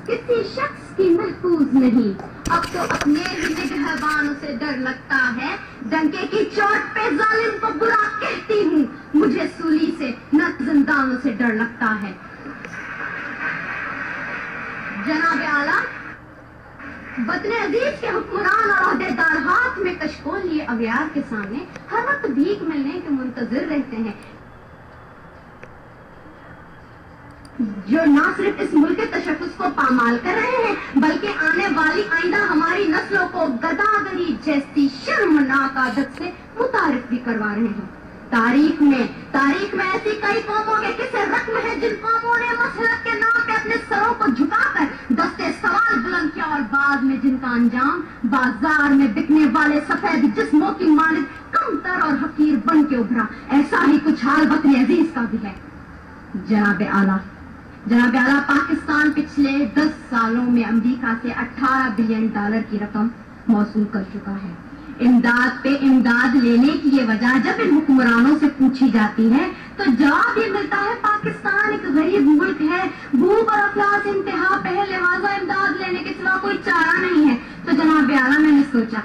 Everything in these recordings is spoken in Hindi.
किसी शख्स की महफूज नहीं। अब तो अपने ही निगहबानों से डर लगता है। डंके की चोट पे जालिम को बुरा कहती हूँ, मुझे सूली से न जिंदानों से डर लगता है। जनाब आला, वतन अजीज के हुक्मरान और अहदेदार हाथ में कशकोल लिए अगयार के सामने हर वक्त भीख मिलने के मुंतजिर रहते हैं, जो न सिर्फ इस मुल्क के तशक्कुस को पामाल कर रहे हैं बल्कि आने वाली आइंदा हमारी नस्लों को गदागरी जैसी शर्मनाक आदत से मुतारिफ भी करवा रहे हैं। तारीख में ऐसी कई कौमों के किस्से रकम है जिन कौमों ने मसलत के नाम पे अपने सरों को झुकाकर दस्ते सवाल बुलंद किया और बाद में जिनका अंजाम बाजार में बिकने वाले सफेद जिस्मों की मालिक कमतर और हकीर बन के उभरा। ऐसा ही कुछ हाल वतन अजीज का भी है। जनाब आला, पाकिस्तान पिछले 10 सालों में अमेरिका से $18 बिलियन की रकम मौसूल कर चुका है। इमदाद पे इमदाद लेने की ये वजह जब इन हुक्मरानों से पूछी जाती है तो जवाब ये मिलता है पाकिस्तान एक गरीब मुल्क है, भूख और अफलास इंतहा पे, लिहाजा इमदाद लेने के सिवा कोई चारा नहीं है। तो जनाब आला, मैंने सोचा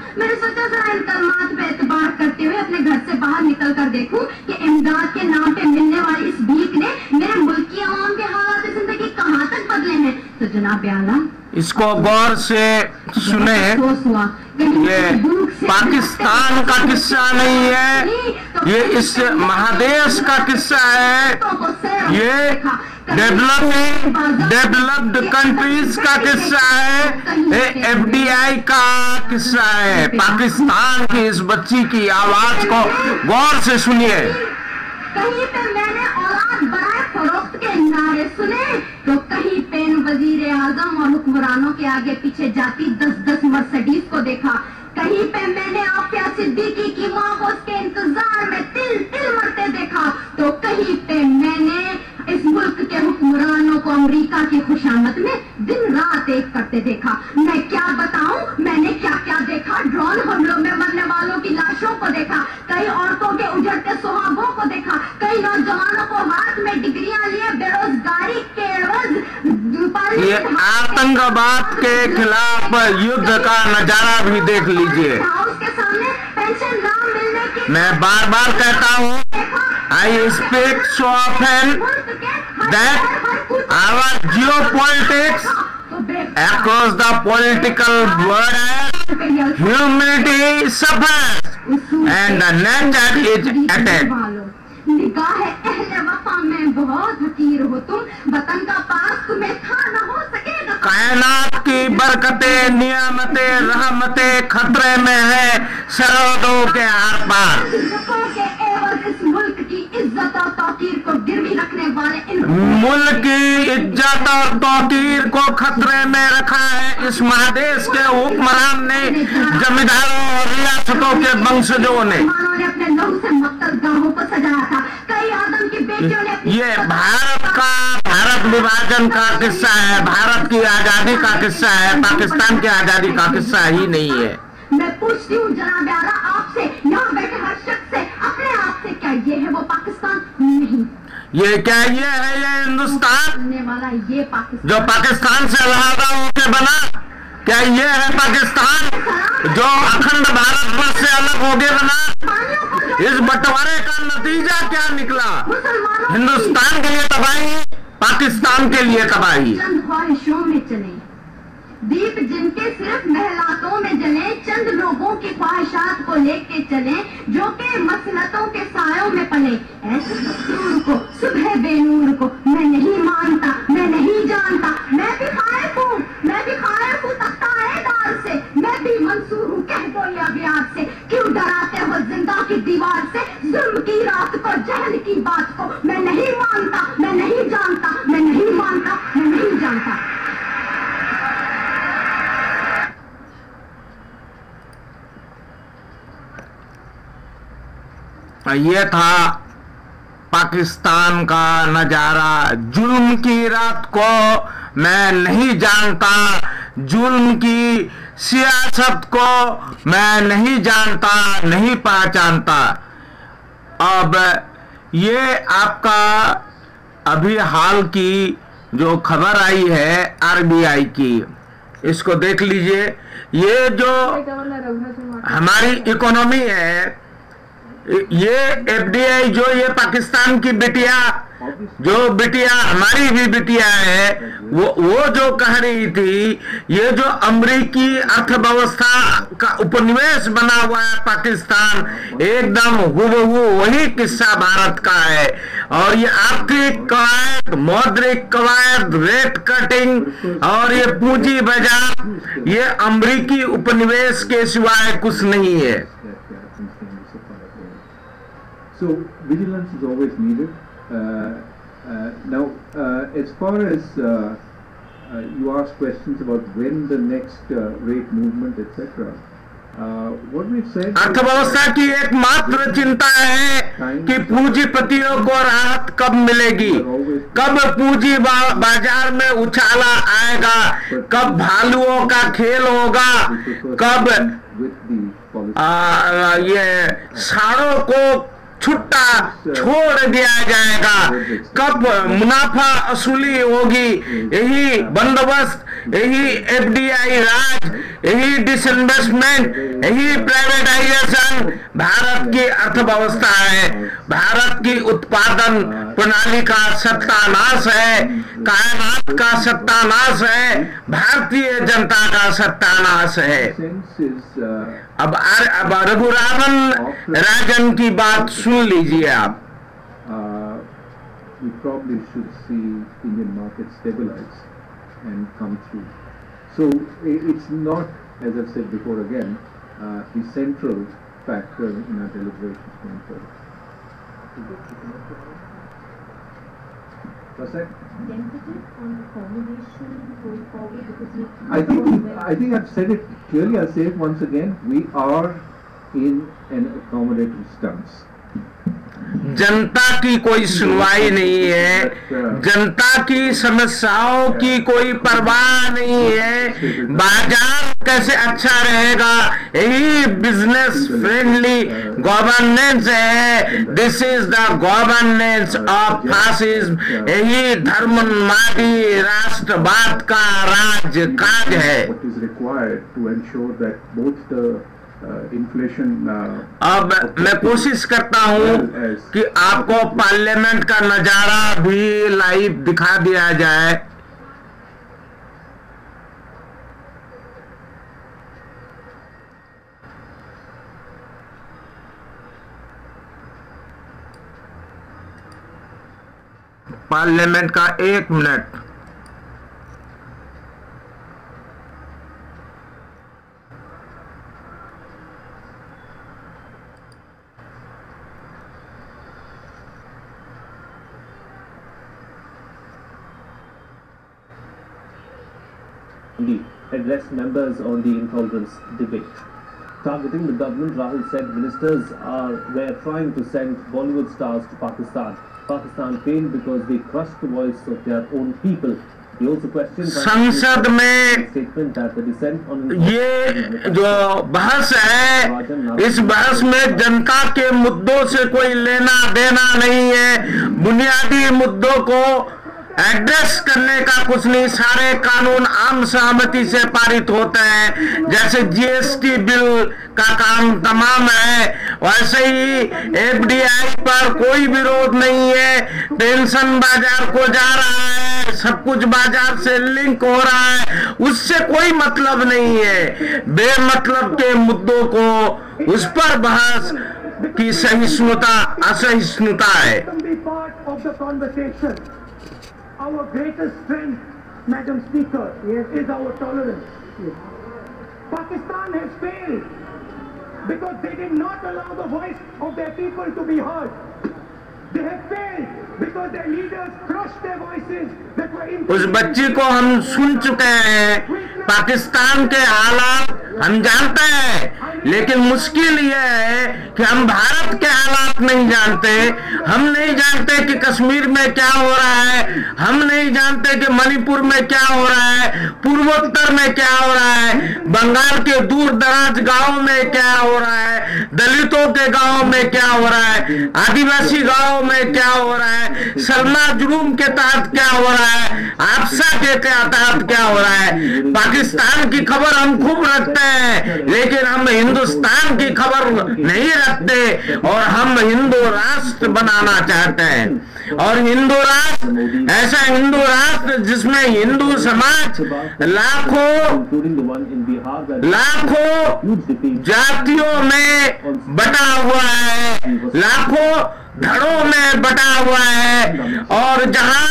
जरा इन कलमात पे एतबार करते हुए अपने घर से बाहर निकल कर देखूं कि इमदाद के नाम पे मिलने वाली इस भीख ने मेरे मुल्क की आवाम के हालात जिंदगी कहाँ तक बदले हैं। तो जनाब आला, इसको गौर से सुने। ये पाकिस्तान का किस्सा नहीं है, ये इस महादेश का किस्सा है। ये डेवलप्ड कंट्रीज का किस्सा है, ये FDI का किस्सा है। पाकिस्तान की इस बच्ची की आवाज को गौर से सुनिए। कहीं पे मैंने औलाद बनाए फरोख्त के नारे सुने तो कहीं पे वजीर आजम और हुक्मरानों के आगे पीछे जाती 10-10 मर्सिडीज को देखा। कहीं पे मैंने आफिया सिद्दीकी की माँ को उसके इंतजार में तिल तिल मरते देखा। तो कहीं पे मैंने इस मुल्क के हुक्मरानों को अमेरिका की खुशामद में दिन रात एक करते देखा। मैं क्या बताऊं, मैंने क्या क्या देखा। ड्रोन हमलों में मरने वालों की लाशों को देखा, कई औरतों के उजड़ते सुहागों को देखा, कई नौजवानों को हाथ में डिग्रियां लिए बेरोजगारी के एवज ये आतंकवाद के खिलाफ युद्ध का नजारा भी देख लीजिए। उसके सामने पेंशन न मिलने की मैं बार बार कहता हूँ, I speak so often that our geopolitics across the political border, humanity suffers and the nature is attacked. निगाह अहले वफा में बहुत हकीर हो तुम, वतन का पास तुम्हें था न हो सकेगा। कायनात की बरकतें, नियामतें, रहमतें खतरे में है सरहदों के आर पार। इस मुल्क की इज्जत और तौकीर को गिरवी रखने वाले मुल्क की इज्जत और तौकीर को खतरे में रखा है इस महादेश के हुक्मरान ने, जमींदारों और रियासतों के वंशजों ने। अपने लहू से मक्तल गाहों को सजाया था। कई आदम की बेटियों ने ये भारत विभाजन का किस्सा है, भारत की आजादी का किस्सा है, पाकिस्तान की आजादी का किस्सा ही नहीं है। मैं पूछती हूँ जनाब आला आपसे, यहाँ बैठे हर शख्स से, अपने आप से, क्या ये है वो पाकिस्तान? नहीं। ये क्या ये है ये हिंदुस्तान वाला ये पाकिस्तान जो पाकिस्तान से अलग होके बना? क्या ये है पाकिस्तान जो अखंड भारतवर्ष से अलग होके बना? इस बंटवारे का नतीजा क्या निकला? हिंदुस्तान के लिए तबाही, पाकिस्तान के लिए तबाही। चंद ख्वाहिशों में चले, दीप जिनके सिर्फ महलातों में जले, चंद लोगों की ख्वाहिशात को लेके चले जो के मसलतों के सायों में पले। ऐसे नूर को, सुबह बेनूर को मैं नहीं मानता, मैं नहीं जानता। मैं भी खाइफ हूँ, मैं भी खाइफ हूँ तख्ता-ए-दार से, मैं भी मंसूर हूँ कह दो ये अबियात से। क्यों डराते हो जिंदा की दीवार से, जुल्म की रात को, जहल की बात को। मैं नहीं मानता, मैं नहीं जानता, मैं नहीं मानता, मैं नहीं जानता। ये था पाकिस्तान का नजारा। जुल्म की रात को मैं नहीं जानता, जुल्म की सियासत को मैं नहीं जानता, नहीं पहचानता। अब ये आपका अभी हाल की जो खबर आई है आरबीआई की, इसको देख लीजिए। ये जो हमारी इकोनॉमी है, ये एफडीआई जो ये पाकिस्तान की बिटिया, जो बिटिया हमारी भी बिटिया है, वो जो कह रही थी, ये जो अमेरिकी अर्थव्यवस्था का उपनिवेश बना हुआ है पाकिस्तान, एकदम हूबहू वही किस्सा भारत का है। और ये आर्थिक कवायद, मौद्रिक कवायद, रेट कटिंग और ये पूंजी बाजार, ये अमेरिकी उपनिवेश के सिवाय कुछ नहीं है। So vigilance is always needed. Now, as far as you ask questions about when the next rate movement, etc., what we've said. अर्थव्यवस्था की एकमात्र चिंता है कि पूंजीपतियों को राहत कब मिलेगी, कब पूंजी बाजार में उछाला आएगा, कब भालुओं का खेल होगा, कब ये साड़ों को छुट्टा छोड़ दिया जाएगा, कब मुनाफा वसूली होगी। यही बंदोबस्त, यही एफडीआई राज, यही डिसइन्वेस्टमेंट, यही प्राइवेटाइजेशन भारत की अर्थव्यवस्था है। भारत की उत्पादन प्रणाली का सत्यानाश है, कायनात का सत्यानाश है, भारतीय जनता का सत्यानाश है। अब रघुरामन राजन की बात सुन लीजिए आप। We probably should see Indian market stabilize and come through. So it's not, as I've said before again, the central factor in our deliberations going forward. What's that? Tentative on the formulation going forward, because I think I've said it clearly. I'll say it once again. We are in an accommodative stance. जनता की कोई सुनवाई नहीं है, जनता की समस्याओं की कोई परवाह नहीं है। बाजार कैसे अच्छा रहेगा, यही बिजनेस फ्रेंडली गवर्नेंस है। This is the governance of fascism, यही धर्मवादी राष्ट्रवाद का राज काज है। अब मैं कोशिश करता हूं कि आपको पार्लियामेंट का नजारा भी लाइव दिखा दिया जाए। पार्लियामेंट का 1 minute. Addressed members on the intolerance debate. Targeting the government, Rahul said ministers were trying to send Bollywood stars to Pakistan. Pakistan failed because they crushed the voice of their own people. He also questioned संसद में statement that the dissent on ये जो बहस है, इस बहस में जनता के मुद्दों से कोई लेना देना नहीं है। बुनियादी मुद्दों को एड्रेस करने का कुछ नहीं। सारे कानून आम सहमति से पारित होते हैं। जैसे जीएसटी बिल का काम तमाम है, वैसे ही एफडीआई पर कोई विरोध नहीं है। पेंशन बाजार को जा रहा है, सब कुछ बाजार से लिंक हो रहा है, उससे कोई मतलब नहीं है। बेमतलब के मुद्दों को उस पर बहस की सहिष्णुता असहिष्णुता है। Our greatest strength, Madam Speaker, is our tolerance. Pakistan has failed because they did not allow the voice of their people to be heard. They have failed because their leaders crushed their voices that were उस बच्ची को हम सुन चुके हैं। पाकिस्तान के हालात हम जानते हैं, लेकिन मुश्किल यह है कि हम भारत के हालात नहीं जानते। हम नहीं जानते कि कश्मीर में क्या हो रहा है, हम नहीं जानते कि मणिपुर में क्या हो रहा है, पूर्वोत्तर में क्या हो रहा है, बंगाल के दूर दराज गांवों में क्या हो रहा है, दलितों के गांवों में क्या हो रहा है, आदिवासी गांवों में क्या हो रहा है, सलमा जुलूम के तहत क्या हो रहा है, आपसा के तहत क्या हो रहा है। पाकिस्तान की खबर हम खूब रखते हैं, लेकिन हम हिंदुस्तान की खबर नहीं रखते और हम हिंदू राष्ट्र बनाना चाहते हैं। और हिंदू राष्ट्र, ऐसा हिंदू राष्ट्र जिसमें हिंदू समाज लाखों जातियों में बटा हुआ है, लाखों धड़ों में बटा हुआ है, और जहां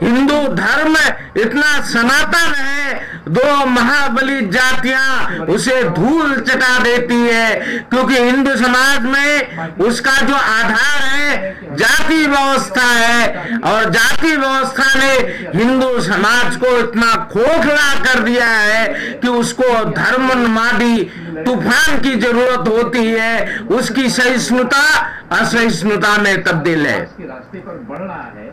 हिंदू धर्म इतना सनातन है, दो महाबली जातियां उसे धूल चटा देती है, क्योंकि हिंदू समाज में उसका जो आधार है जाति व्यवस्था है, और जाति व्यवस्था ने हिंदू समाज को इतना खोखला कर दिया है कि उसको धर्मवादी तूफान की जरूरत होती है, उसकी सहिष्णुता असहिष्णुता में तब्दील है। के रास्ते पर बढ़ रहा है।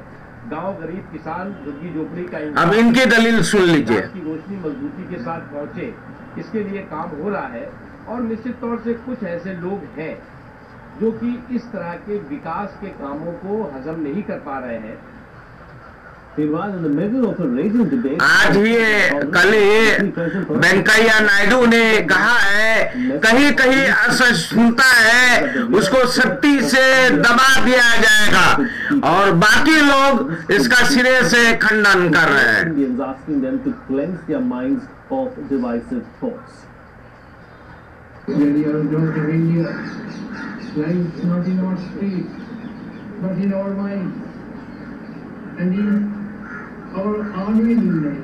गांव गरीब किसान झुग्गी झोपड़ी का अब इनकी दलील सुन लीजिए। की रोशनी मजबूती के साथ पहुंचे, इसके लिए काम हो रहा है, और निश्चित तौर से कुछ ऐसे लोग हैं जो कि इस तरह के विकास के कामों को हजम नहीं कर पा रहे हैं। आज ही कल वेंकैया नायडू ने कहा है, कहीं कहीं असहिष्णुता है, उसको सख्ती से दबा दिया जाएगा, और बाकी लोग इसका सिरे से खंडन कर रहे हैं। Our unwillingness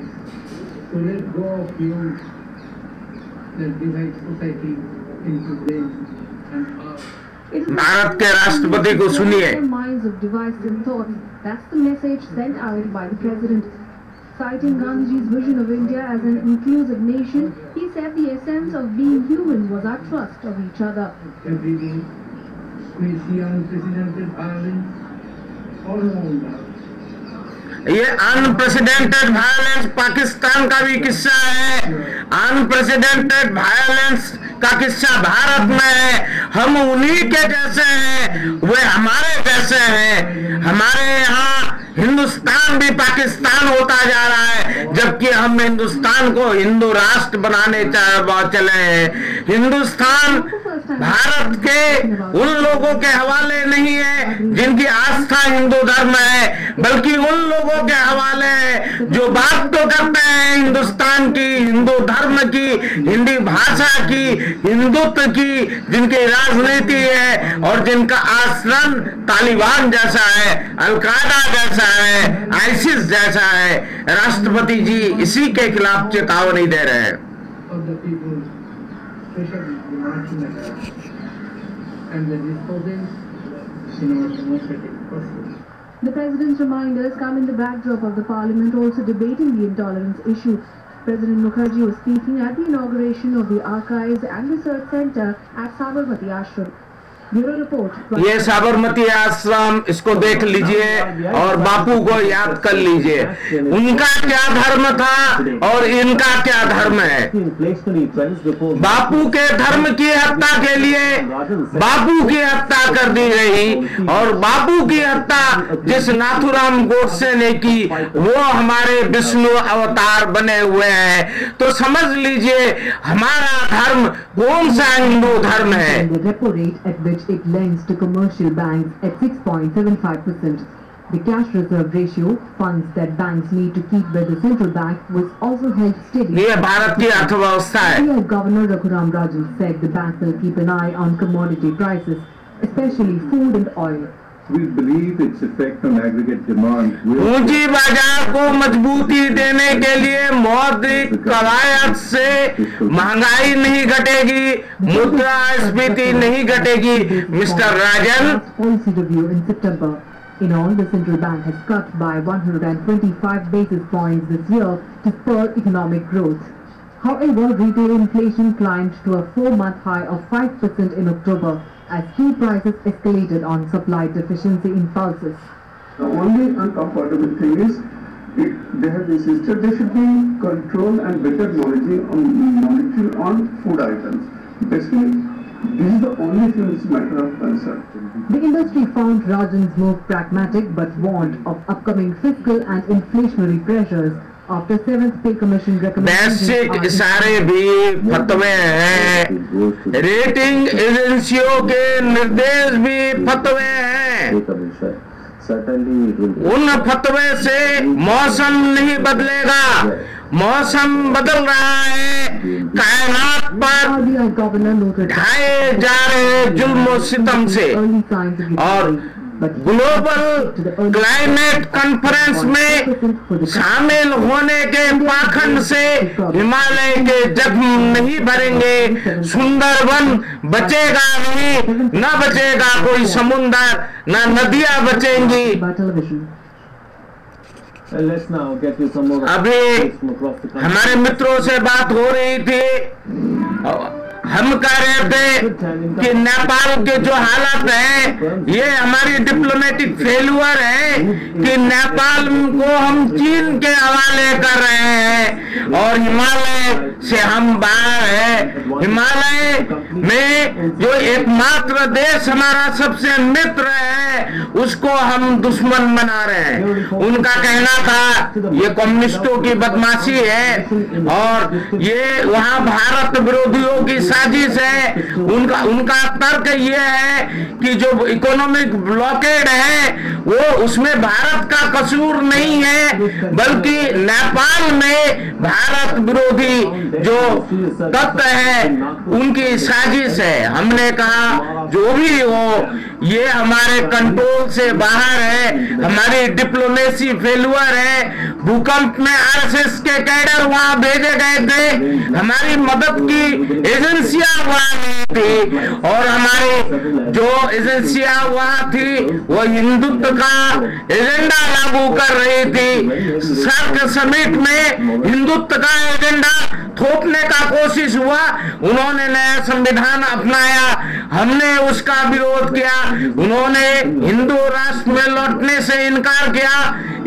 to let go of views that divide society into them and us. Bharat के राष्ट्रपति को सुनिए। Minds of divisive thoughts. That's the message sent out by the president. Citing Gandhiji's vision of India as an inclusive nation, he said the essence of being human was our trust of each other. Every day we see unprecedented violence all around us. ये अनप्रेसिडेंटेड वायलेंस पाकिस्तान का भी किस्सा है, अनप्रेसिडेंटेड वायलेंस का किस्सा भारत में है। हम उन्हीं के जैसे हैं, वे हमारे जैसे हैं। हमारे यहाँ हिंदुस्तान भी पाकिस्तान होता जा रहा है, जबकि हम हिंदुस्तान को हिंदू राष्ट्र बनाने चले हैं। हिंदुस्तान भारत के उन लोगों के हवाले नहीं है जिनकी आस्था हिंदू धर्म है, बल्कि उन लोगों के हवाले है जो बात तो करते हैं हिंदुस्तान की, हिंदू धर्म की, हिंदी भाषा की, हिंदुत्व की, जिनकी राजनीति है और जिनका आचरण तालिबान जैसा है, अलकायदा जैसा है, आईसिस जैसा है। राष्ट्रपति जी इसी के खिलाफ चेतावनी दे रहे हैं। The president's reminders come in the backdrop of the parliament also debating the intolerance issue. President Mukherjee was speaking at the inauguration of the Archives and Research Center at Sabarmati Ashram. Bureau report. ये साबरमती आश्रम, इसको देख लीजिए और बापू को याद कर लीजिए। उनका क्या धर्म था और इनका क्या धर्म है। बापू के धर्म की हत्या के लिए बापू की हत्या कर दी गई, और बापू की हत्या जिस नाथुराम गोडसे ने की वो हमारे विष्णु अवतार बने हुए हैं। तो समझ लीजिए हमारा धर्म कौन सा हिंदू धर्म है। It lends to commercial banks at 6.75%. The cash reserve ratio, funds that banks need to keep by the central bank, was also held steady. ये भारत की अर्थव्यवस्था है। Governor Raghuram Raju said the bank will keep an eye on commodity prices, especially food and oil. We believe its effect on aggregate demand will... पूंजी बाजार को मजबूती देने के लिए मौद्रिक कवायद से महंगाई नहीं घटेगी, मुद्रास्फीति नहीं घटेगी। Mister Rajan, policy review in September. In all, the central bank has cut by 125 basis points this year to spur economic growth. However, retail inflation climbed to a 4-month high of 5% in October as fuel prices escalated on supply deficiency impulses. The only uncomfortable thing is they have insisted there should be control and better monitoring on food items. Basically, this is the only thing which is matter of concern. The industry found Rajan's move pragmatic but warned of upcoming fiscal and inflationary pressures after 7th Pay Commission recommendations. Basic इशारे भी फतवे हैं, रेटिंग एजेंसियों के निर्देश भी फतवे हैं। उन फतवे से मौसम नहीं बदलेगा, मौसम बदल रहा है। कायनात पर ढाए जा रहे जुल्म सितम से और ग्लोबल क्लाइमेट कॉन्फ्रेंस में शामिल होने के पाखंड से हिमालय के जख्म नहीं भरेंगे, सुंदरवन बचेगा नहीं, न बचेगा कोई समुंदर, न नदियां बचेंगी। अभी हमारे मित्रों से बात हो रही थी, हम कह रहे थे कि नेपाल के जो हालात हैं ये हमारी डिप्लोमेटिक फेल्यूर है कि नेपाल को हम चीन के हवाले कर रहे हैं और हिमालय से हम बाहर हैं। हिमालय में जो एकमात्र देश हमारा सबसे मित्र है उसको हम दुश्मन बना रहे हैं। उनका कहना था ये कम्युनिस्टों की बदमाशी है और ये वहां भारत विरोधियों की साजिश है। उनका तर्क ये है कि जो इकोनॉमिक ब्लॉकेड है वो उसमें भारत का कसूर नहीं है बल्कि नेपाल में भारत विरोधी जो तत्व है उनकी साजिश है। हमने कहा जो भी हो ये हमारे कंट्रोल से बाहर है, हमारी डिप्लोमेसी फेल्यूर है। भूकंप में आरएसएस के कैडर वहां भेजे गए थे, हमारी मदद की एजेंसियां वहां नहीं थी और हमारी जो एजेंसियां वहां थी वो हिंदुत्व का एजेंडा लागू कर रही थी। सार्क समिट में हिंदुत्व का एजेंडा थोपने का कोशिश हुआ, उन्होंने नया संविधान अपनाया, हमने उसका विरोध किया, उन्होंने हिंदू राष्ट्र में लौटने से इनकार किया,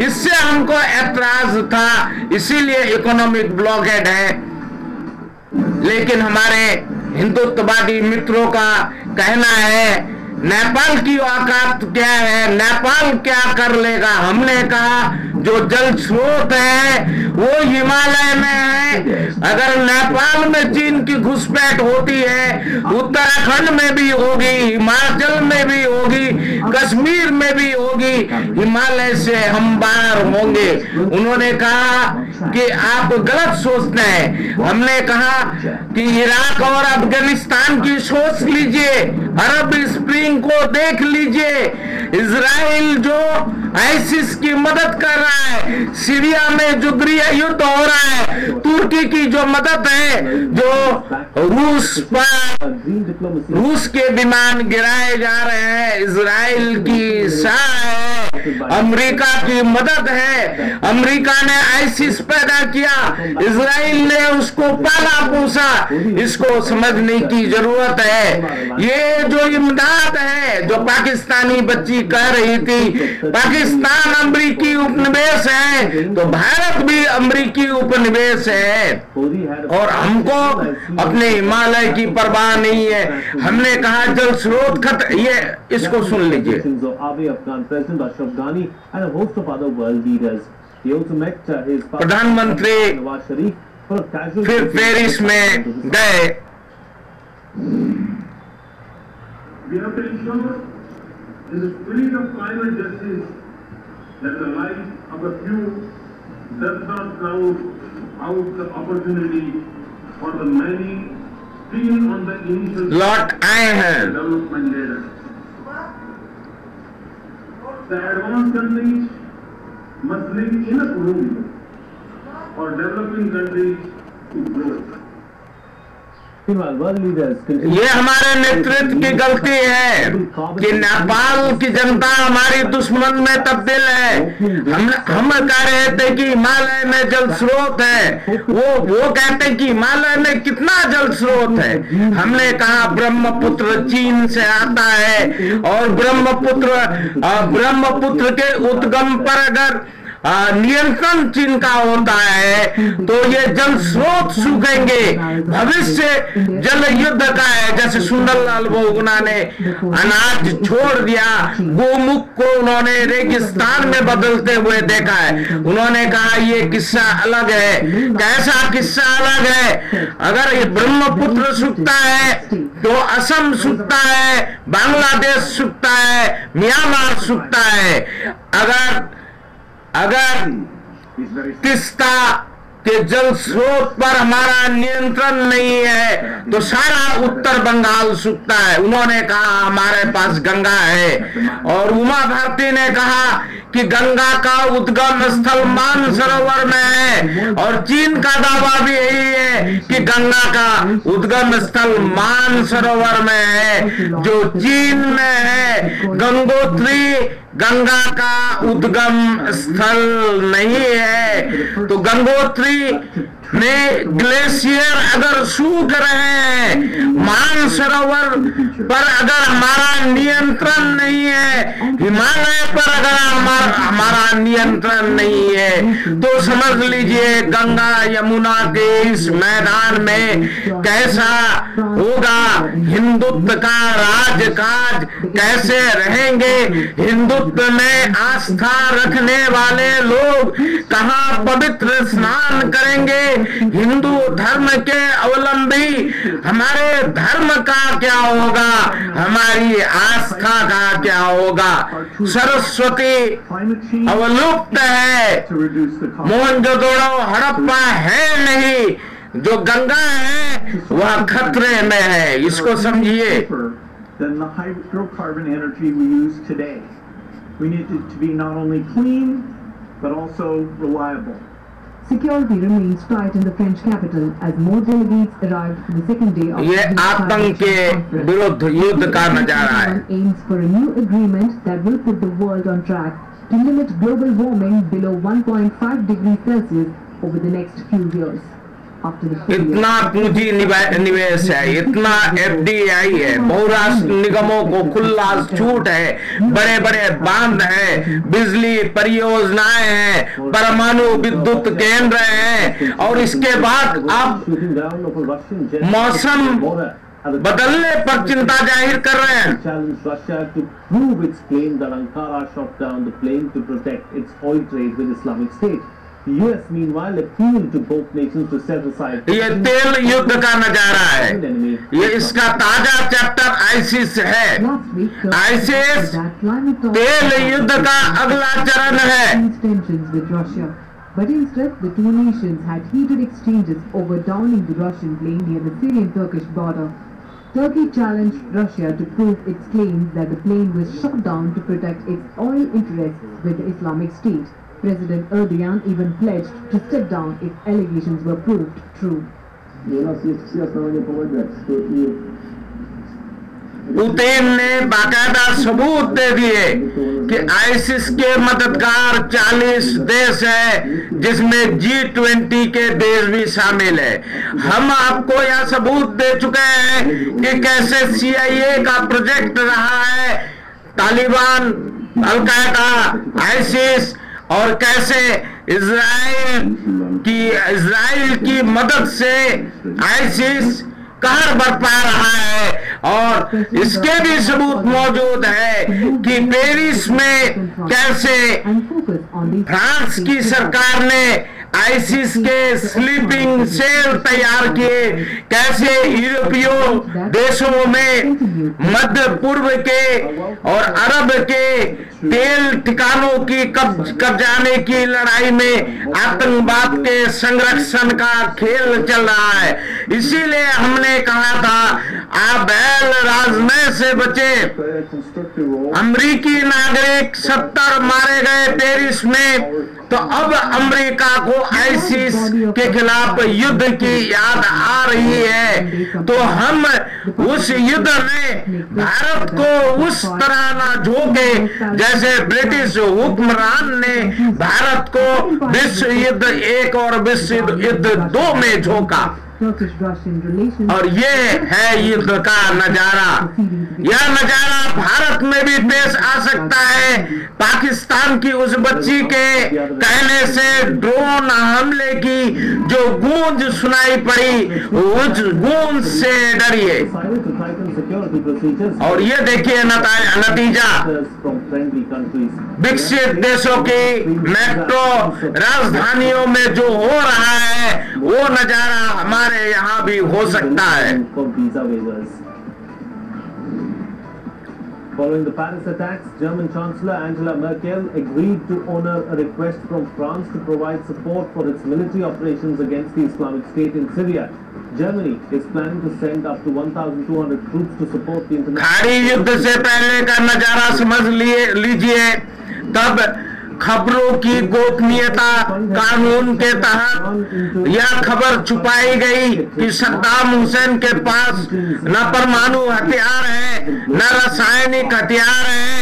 इससे हमको ऐतराज था, इसीलिए इकोनॉमिक ब्लॉकेड है। लेकिन हमारे हिंदुत्ववादी मित्रों का कहना है नेपाल की औकात क्या है, नेपाल क्या कर लेगा। हमने कहा जो जल स्रोत है वो हिमालय में है, अगर नेपाल में चीन की घुसपैठ होती है उत्तराखंड में भी होगी, हिमाचल में भी होगी, कश्मीर में भी होगी, हिमालय से हम बाहर होंगे। उन्होंने कहा कि आप गलत सोचते हैं। हमने कहा कि इराक और अफगानिस्तान की सोच लीजिए, अरब स्प्रिंग को देख लीजिए, इजराइल जो आईसिस की मदद कर रहा है, सीरिया में जो गृह युद्ध हो रहा है, तुर्की की जो मदद है, जो रूस के विमान गिराए जा रहे हैं, इजराइल की सहायता है, अमेरिका की मदद है। अमेरिका ने आईसिस पैदा किया, इजराइल ने उसको पाला पोसा, इसको समझने की जरूरत है। ये जो इमदाद है जो पाकिस्तानी बच्ची कह रही थी, पाकिस्तान अमेरिकी उपनिवेश है तो भारत भी अमेरिकी उपनिवेश है और हमको अपने हिमालय की परवाह नहीं है। हमने कहा जल स्रोत ये इसको सुन लीजिए। प्रधानमंत्री फिर पेरिस में गए। We have to ensure in the spirit of climate justice that the life of a few does not crowd out the opportunity for the many still on the initial लौट आए हैं। development ladder. The advanced countries must leave enough room for developing countries to grow. ये हमारे नेतृत्व की गलती है कि नेपाल की जनता हमारी दुश्मन में तब्दील है। हम कह रहे थे कि हिमालय में जल स्रोत है, वो कहते हैं कि हिमालय में कितना जल स्रोत है। हमने कहा ब्रह्मपुत्र चीन से आता है और ब्रह्मपुत्र के उद्गम पर अगर नियंत्रण चीन का होता है तो ये जल स्रोत सूखेंगे। भविष्य जल युद्ध का है। जैसे सुंदरलाल बहुगुणा ने अनाज छोड़ दिया, गोमुख को उन्होंने रेगिस्तान में बदलते हुए देखा है। उन्होंने कहा ये किस्सा अलग है। कैसा किस्सा अलग है? अगर ये ब्रह्मपुत्र सूखता है तो असम सूखता है, बांग्लादेश सूखता है, म्यांमार सूखता है। अगर तिस्ता के जल स्रोत पर हमारा नियंत्रण नहीं है तो सारा उत्तर बंगाल सूखता है। उन्होंने कहा हमारे पास गंगा है। और उमा भारती ने कहा कि गंगा का उद्गम स्थल मानसरोवर में है। और चीन का दावा भी यही है कि गंगा का उद्गम स्थल मानसरोवर में है, जो चीन में है। गंगोत्री गंगा का उद्गम स्थल नहीं है। तो गंगोत्री में ग्लेशियर अगर सूख रहे हैं, मानसरोवर पर अगर हमारा नियंत्रण नहीं है, हिमालय पर अगर हमारा नियंत्रण नहीं है, तो समझ लीजिए गंगा यमुना के इस मैदान में कैसा होगा। हिंदुत्व का राजकाज कैसे रहेंगे? हिंदुत्व में आस्था रखने वाले लोग कहाँ पवित्र स्नान करेंगे? हिंदू धर्म के अवलंबी हमारे धर्म का क्या होगा? हमारी आस्था का क्या होगा? सरस्वती अवलुप्त है, मोहनजोदड़ो हड़प्पा है नहीं। जो गंगा है वह खतरे में है, इसको समझिए। Than the hydrocarbon energy we use today. We need it to be not only clean but also reliable. Security remains tight in the French capital as more delegates arrived for the second day of ये आतंक के विरुद्ध युद्ध का नजारा है। Aims for a new agreement that will put the world on track to limit global warming below 1.5 degrees Celsius over the next few years. इतना पूंजी निवेश है, इतना FDI है, बहुराष्ट्रीय निगमों को खुला छूट है, बड़े बड़े बांध है, बिजली परियोजनाएं हैं, परमाणु विद्युत केंद्र हैं। और इसके बाद आप मौसम बदलने पर चिंता जाहिर कर रहे हैं। US meanwhile appealed to both nations to set aside. ये तेल युद्ध का नजारा है। ये इसका ताजा चैप्टर आईसिस है। आईसिस तेल युद्ध का अगला चरण है। But instead, the two nations had heated exchanges over downing the Russian plane near the Syrian-Turkish border. Turkey challenged Russia to prove its claims that the plane was shot down to protect its oil interests with the Islamic State. President Erdogan even pledged to step down if allegations were proved true. Putin ने बाकायदा सबूत दे दिए कि आईसिस के मददगार 40 देश है, जिसमें G20 के देश भी शामिल है। हम आपको यह सबूत दे चुके हैं कि कैसे CIA का प्रोजेक्ट रहा है, तालिबान, अल-कायदा, आईसिस, और कैसे इजराइल की मदद से आईसिस कहर बरपा रहा है। और इसके भी सबूत मौजूद है कि पेरिस में कैसे फ्रांस की सरकार ने आईसिस के स्लीपिंग सेल तैयार किए, कैसे यूरोपीय देशों में मध्य पूर्व के और अरब के तेल ठिकानों की कब्जाने की लड़ाई में आतंकवाद के संरक्षण का खेल चल रहा है। इसीलिए हमने कहा था आप बैल राजनय से बचे। अमेरिकी नागरिक 70 मारे गए पेरिस में, तो अब अमेरिका को आईसिस के खिलाफ युद्ध की याद आ रही है। तो हम उस युद्ध में भारत को उस तरह ना झोंके जैसे ब्रिटिश हुक्मरान ने भारत को विश्व युद्ध 1 और विश्व युद्ध 2 में झोंका। Turkish-Russian relations. और ये है युद्ध का नजारा। यह नजारा भारत में भी पेश आ सकता है। पाकिस्तान की उस बच्ची के कहने से ड्रोन हमले की जो गूंज सुनाई पड़ी, उस गूंज से डरिए। और ये देखिए नतीजा, विकसित देशों की मेट्रो राजधानियों में जो हो रहा है वो नजारा हमारे यहाँ भी हो सकता है। Following the Paris attacks, German Chancellor Angela Merkel agreed to honor a request from France to provide support for its military operations against the Islamic State in Syria. Germany is planning to send up to 1,200 troops to support the international. खाड़ी युद्ध से पहले का नजारा समझ लीजिए। तब खबरों की गोपनीयता कानून के तहत यह खबर छुपाई गई कि सद्दाम हुसैन के पास न परमाणु हथियार है न रासायनिक हथियार है,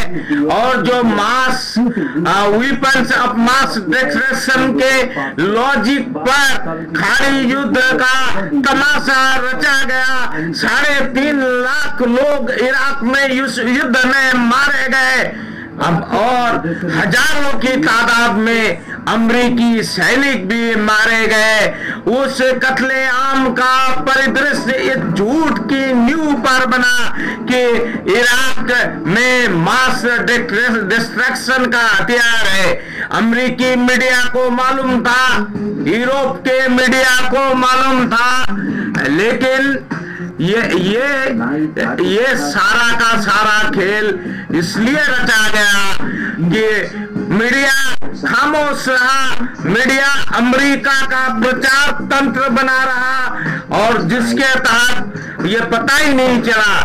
और जो मास वेपन्स ऑफ मास डिस्ट्रक्शन के लॉजिक पर खाड़ी युद्ध का तमाशा रचा गया। 3.5 लाख लोग इराक में इस युद्ध में मारे गए और हजारों की तादाद में अमरीकी सैनिक भी मारे गए। उस कत्लेआम का परिदृश्य इस झूठ की नींव पर बना कि इराक में मास डिस्ट्रक्शन का हथियार है। अमरीकी मीडिया को मालूम था, यूरोप के मीडिया को मालूम था, लेकिन ये सारा का सारा खेल इसलिए रचा गया कि मीडिया खामोश रहा। मीडिया अमेरिका का प्रचार तंत्र बना रहा और जिसके तहत ये पता ही नहीं चला।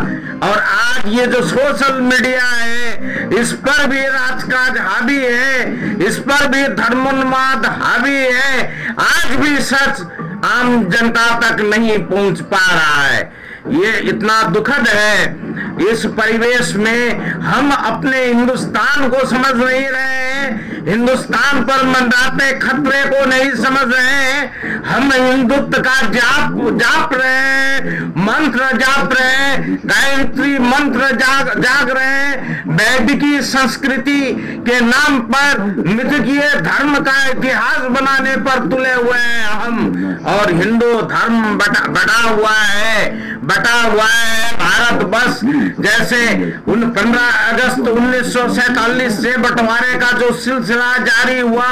और आज ये जो सोशल मीडिया है इस पर भी राजकाज हावी है, इस पर भी धर्मोन्माद हावी है। आज भी सच आम जनता तक नहीं पहुंच पा रहा है। ये इतना दुखद है। इस परिवेश में हम अपने हिंदुस्तान को समझ नहीं रहे हैं, हिंदुस्तान पर मंडराते खतरे को नहीं समझ रहे हैं। हम हिंदुत्व का जाप रहे हैं, मंत्र जाप रहे हैं, गायत्री मंत्र जाग रहे हैं। वैदिकी संस्कृति के नाम पर मिथकीय धर्म का इतिहास बनाने पर तुले हुए हैं हम, और हिंदू धर्म बटा हुआ है भारत बस। जैसे 15 अगस्त 1947 से बंटवारे का जो सिलसिला जारी हुआ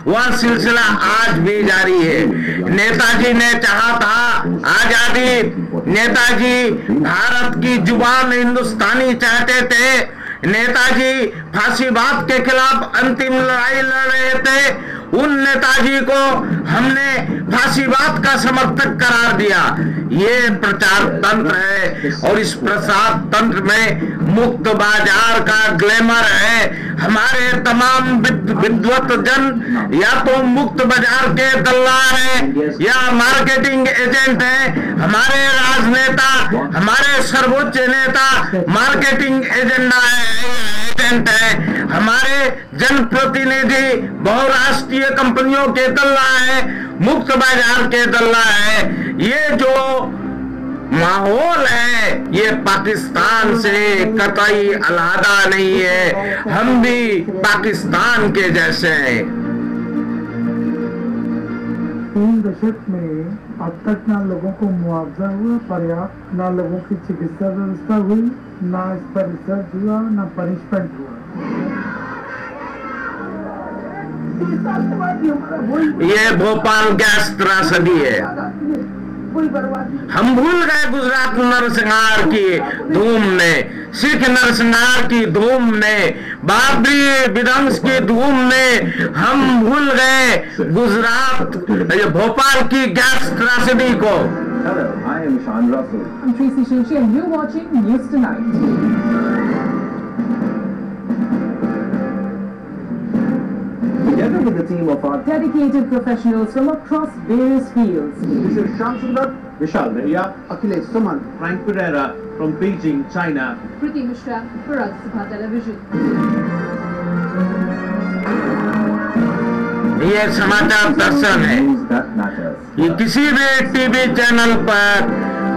वह सिलसिला आज भी जारी है। नेताजी ने चाहा था आजादी, नेताजी भारत की जुबान हिंदुस्तानी चाहते थे, नेताजी फांसीवाद के खिलाफ अंतिम लड़ाई लड़ रहे थे। उन नेताजी को हमने फांसीवाद का समर्थक करार दिया। ये प्रचार तंत्र है और इस प्रचार तंत्र में मुक्त बाजार का ग्लैमर है। हमारे तमाम विद्वत जन या तो मुक्त बाजार के दल्लाल हैं या मार्केटिंग एजेंट हैं। हमारे राजनेता, हमारे सर्वोच्च नेता मार्केटिंग एजेंडा एजेंट है। हमारे जनप्रतिनिधि बहुराष्ट्रीय कंपनियों के दल्ला है, मुक्त बाजार के दल्ला है। ये जो माहौल है ये पाकिस्तान से कतई अलहदा नहीं है। हम भी पाकिस्तान के जैसे हैं। 3 दशक में अब तक ना लोगों को मुआवजा हुआ पर्याप्त, ना लोगों की चिकित्सा व्यवस्था हुई, ना इस पर रिसर्च हुआ, ना पनिशमेंट हुआ। ये भोपाल गैस त्रासदी है। हम भूल गए गुजरात नरसंहार की धूम में, सिख नरसंहार की धूम में, बाबरी विध्वंस की धूम में। हम भूल गए गुजरात भोपाल की गैस त्रासदी को। Hello, I am Sean Russell. I'm Tracy Shinshi and you're watching News Tonight. Together with a team of our Dedicated professionals from across various fields. This is Shyam Sundar, Vishal Dahiya, Akhilesh Suman, Frank Pereira from Beijing, China. Priti Mishra for Rajya Sabha Television. ये समाचार दर्शन है। ये किसी भी टीवी चैनल पर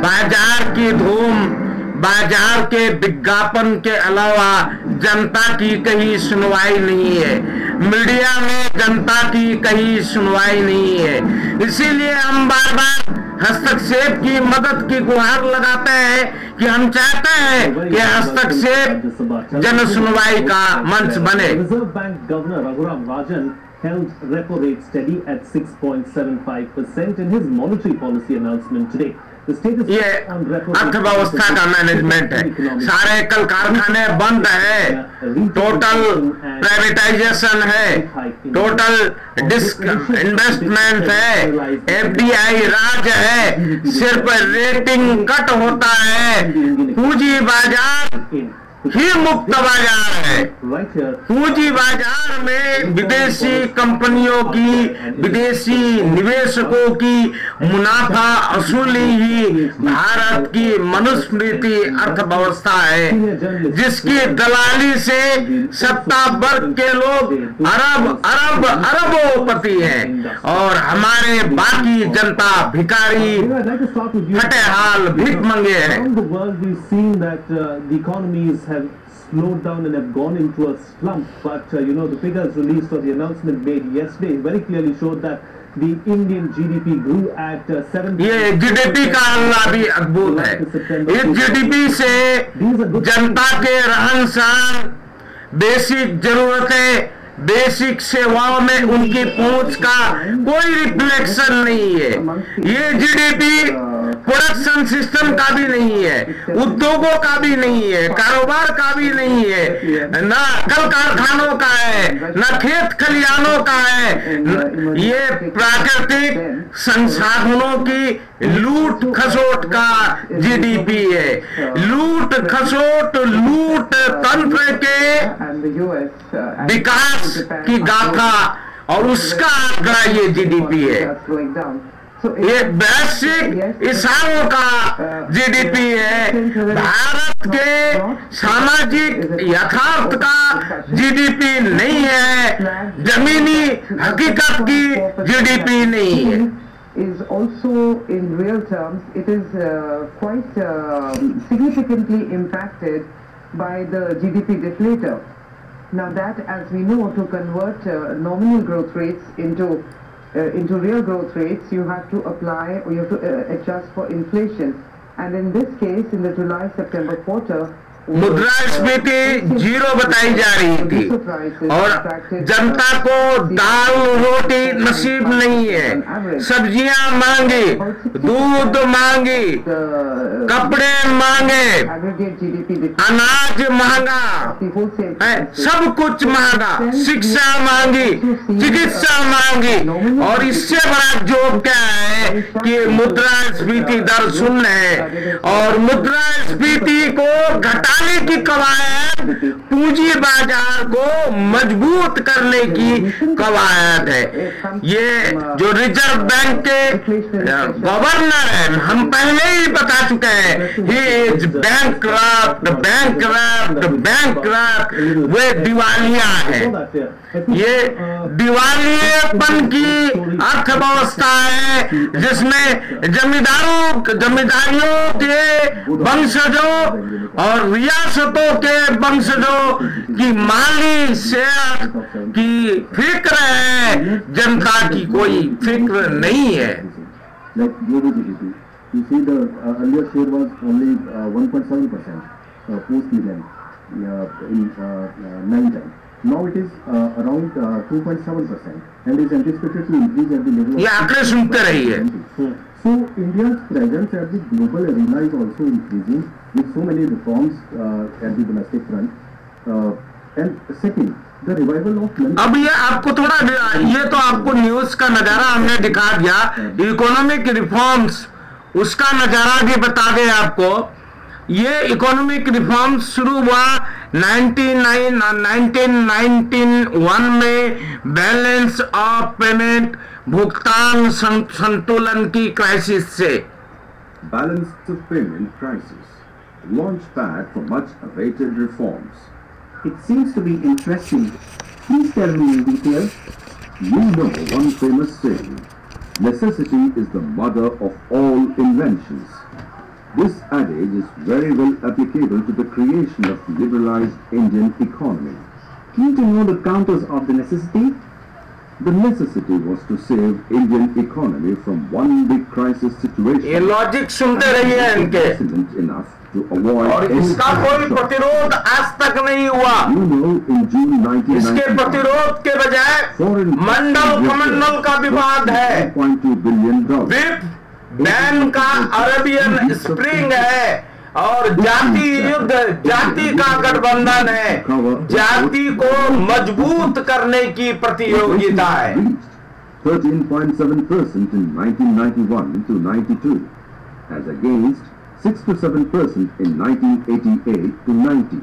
बाजार की धूम, बाजार के विज्ञापन के अलावा जनता की कहीं सुनवाई नहीं है। मीडिया में जनता की कहीं सुनवाई नहीं है। इसीलिए हम बार बार हस्तक्षेप की मदद की गुहार लगाते हैं कि हम चाहते हैं कि हस्तक्षेप जन सुनवाई का मंच बने। Reserve bank governor Raghuram Rajan held repo rate steady at 6.75% in his monetary policy announcement today. ये अर्थव्यवस्था का मैनेजमेंट है। सारे कल कारखाने बंद है, टोटल प्राइवेटाइजेशन है, टोटल इन्वेस्टमेंट है, FDI राज है, सिर्फ रेटिंग कट होता है। पूंजी बाजार ही मुक्त बाजार है। पूंजी बाजार में विदेशी कंपनियों की, विदेशी निवेशकों की मुनाफा असुली ही भारत की मनुस्मृति अर्थव्यवस्था है, जिसकी दलाली से सत्ता वर्ग के लोग अरबोपति हैं और हमारे बाकी जनता भिखारी फटेहाल भीख मंगे हैं। Have slowed down and have gone into a slump, but the figures released or the announcement made yesterday very clearly showed that the Indian GDP grew at 7%. ये GDP का अल्लाह भी अद्भुत है। इस GDP से जनता के रहन सहन, बेसिक जरूरतें, बेसिक सेवाओं में उनकी पहुंच का कोई रिफ्लेक्शन नहीं है। ये GDP प्रोडक्शन सिस्टम का भी नहीं है, उद्योगों का भी नहीं है, कारोबार का भी नहीं है, ना कल कारखानों का है, ना खेत खलिहानों का है। ये प्राकृतिक संसाधनों की लूट खसोट का GDP है। लूट खसोट, लूट तंत्र के विकास की गाथा और उसका आंकड़ा ये GDP है। ये वैश्विक ईसाओं का GDP है। भारत के सामाजिक यथार्थ का GDP नहीं है, जमीनी हकीकत की GDP नहीं है। Is also in real terms, it is quite significantly impacted by the GDP deflator. Now that, as we know, to convert nominal growth rates into real growth rates, you have to apply, or you have to adjust for inflation. And in this case, in the July-September quarter, मुद्रास्फीति 0 बताई जा रही थी और जनता को दाल रोटी नसीब नहीं है। सब्जियां मांगी, दूध मांगी, कपड़े मांगे, अनाज महंगा है, सब कुछ महंगा, शिक्षा मांगी, चिकित्सा मांगी और इससे बड़ा जोक क्या है कि मुद्रास्फीति दर शून्य है और मुद्रास्फीति को घटा की कवायद पूंजी बाजार को मजबूत करने की कवायद है। ये जो रिजर्व बैंक के गवर्नर है, हम पहले ही बता चुके हैं, ही इज बैंकरप्ट, वे दिवालिया है। ये दिवालियेपन की अर्थव्यवस्था है जिसमें जमींदारियों के वंशजों और रियासतों के वंशजों की माली शेयर की फिक्र है, जनता की कोई फिक्र नहीं है। Like global GDP, you see the earlier share was only 1.7% post-millennium in 9 times. Now it is around 2.7% and is anticipated to increase at the level of. ये आंकड़े सुनते रहिए। So India's presence at the global arena is also increasing with so many reforms at the domestic front. And second, the revival of. अब ये आपको थोड़ा, ये तो आपको न्यूज का नजारा हमने दिखा दिया, इकोनॉमिक रिफॉर्म्स उसका नजारा भी बता दें आपको। ये इकोनॉमिक रिफॉर्म शुरू हुआ 1991 में बैलेंस ऑफ पेमेंट, भुगतान संतुलन की क्राइसिस से। Balance of payment crisis, launchpad for much awaited reforms. It seems to be interesting. Please tell me in detail. You know one famous saying, necessity is the mother of all inventions. This adage is very well applicable to the creation of liberalized Indian economy. Keen to know the counters of the necessity? The necessity was to save Indian economy from one big crisis situation. ये लॉजिक सुनते रहिए इनके, enough to avoid और इसका कोई प्रतिरोध आज तक नहीं हुआ। You know, in June 1991, इसके प्रतिरोध के बजाय मंडल कमंडल का विवाद है, $1.2 billion. बैन का अरेबियन स्प्रिंग है और जाति युद्ध, जाति का गठबंधन है, जाति को मजबूत करने की प्रतियोगिता है। 13.7% in 1991 to 92, as against 6 to 7% in 1988 to 90.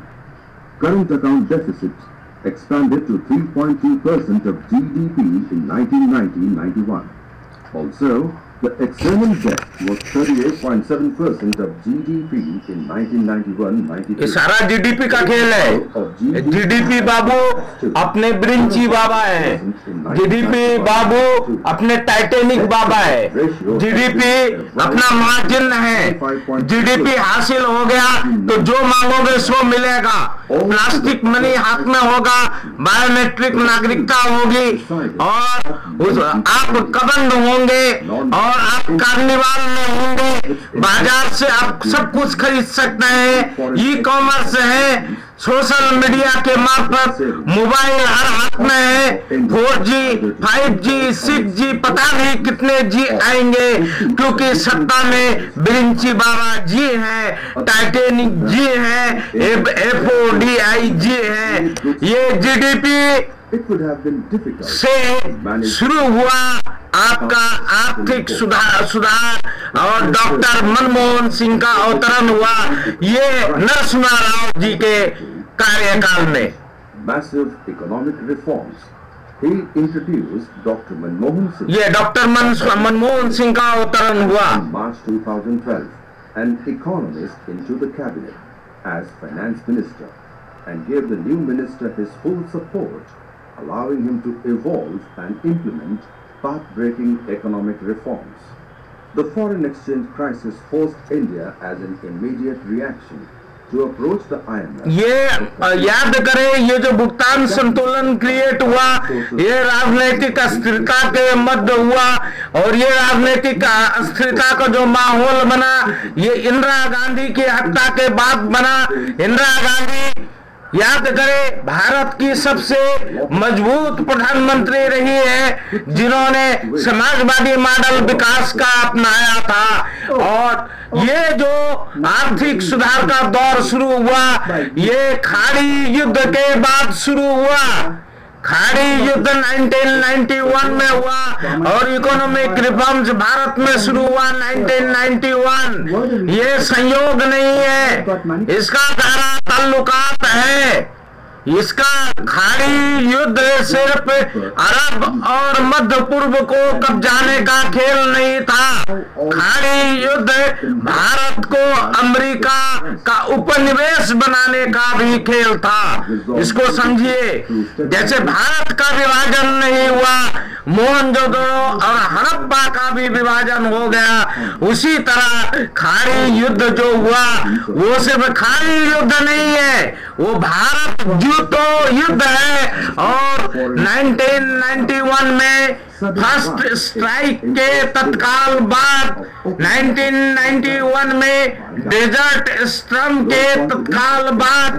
Current account deficit expanded to 3.2% of GDP in 1990-91. Also, the external debt was 38.7% of GDP in 1991-92. ये सारा जीडीपी का खेल है। जीडीपी बाबू अपने ब्रिंची बाबा है, जीडीपी बाबू अपने टाइटेनिक बाबा है, जीडीपी अपना मार्जिन है। जीडीपी हासिल हो गया तो जो मांगोगे सो मिलेगा, प्लास्टिक मनी हाथ में होगा, बायोमेट्रिक नागरिकता होगी और आप कबंध होंगे और आप कार्निवाल में होंगे, बाजार से आप सब कुछ खरीद सकते हैं, ई कॉमर्स है, सोशल मीडिया के मार्फत मोबाइल हर हाथ में है, 4G, 5G, 6G, पता नहीं कितने जी आएंगे, क्योंकि सत्ता में ब्रिंची बाबा जी है, टाइटेनिक जी है, FODI जी है। ये जीडीपी से शुरू हुआ आपका आर्थिक सुधार और डॉक्टर मनमोहन सिंह का अवतरण हुआ ये नरसिम्हा राव जी के कार्यकाल में। Massive economic reforms. He introduced Dr. Manmohan Singh. ये डॉक्टर मनमोहन सिंह का अवतरण हुआ। In March 2012, an economist into the cabinet as finance minister and gave the new minister his full support, allowing him to evolve and implement path-breaking economic reforms. The foreign exchange crisis forced India as an immediate reaction to approach the IMF. ये याद करें, ये जो भुगतान संतुलन क्रिएट हुआ, ये राजनीतिक अस्थिरता के मध्य हुआ और ये राजनीतिक अस्थिरता का जो माहौल बना, ये इंदिरा गांधी की हत्या के बाद बना। इंदिरा गांधी याद करें भारत की सबसे मजबूत प्रधानमंत्री रही है, जिन्होंने समाजवादी मॉडल विकास का अपनाया था और ये जो आर्थिक सुधार का दौर शुरू हुआ, ये खाड़ी युद्ध के बाद शुरू हुआ। खाड़ी युद्ध 1991 में हुआ और इकोनॉमिक रिफॉर्म्स भारत में शुरू हुआ 1991। ये संयोग नहीं है, इसका गहरा ताल्लुकात है। इसका खाड़ी युद्ध सिर्फ अरब और मध्य पूर्व को कब्जाने का खेल नहीं था। खाड़ी युद्ध भारत को अमेरिका का उपनिवेश बनाने का भी खेल था। इसको समझिए, जैसे भारत का विभाजन नहीं हुआ, मोहनजोदड़ो और हड़प्पा का भी विभाजन हो गया, उसी तरह खाड़ी युद्ध जो हुआ वो सिर्फ खाड़ी युद्ध नहीं है, वो भारत तो युद्ध है। और 1991 में फर्स्ट स्ट्राइक के तत्काल बाद 1991 में डेजर्ट स्टॉर्म के तत्काल बाद,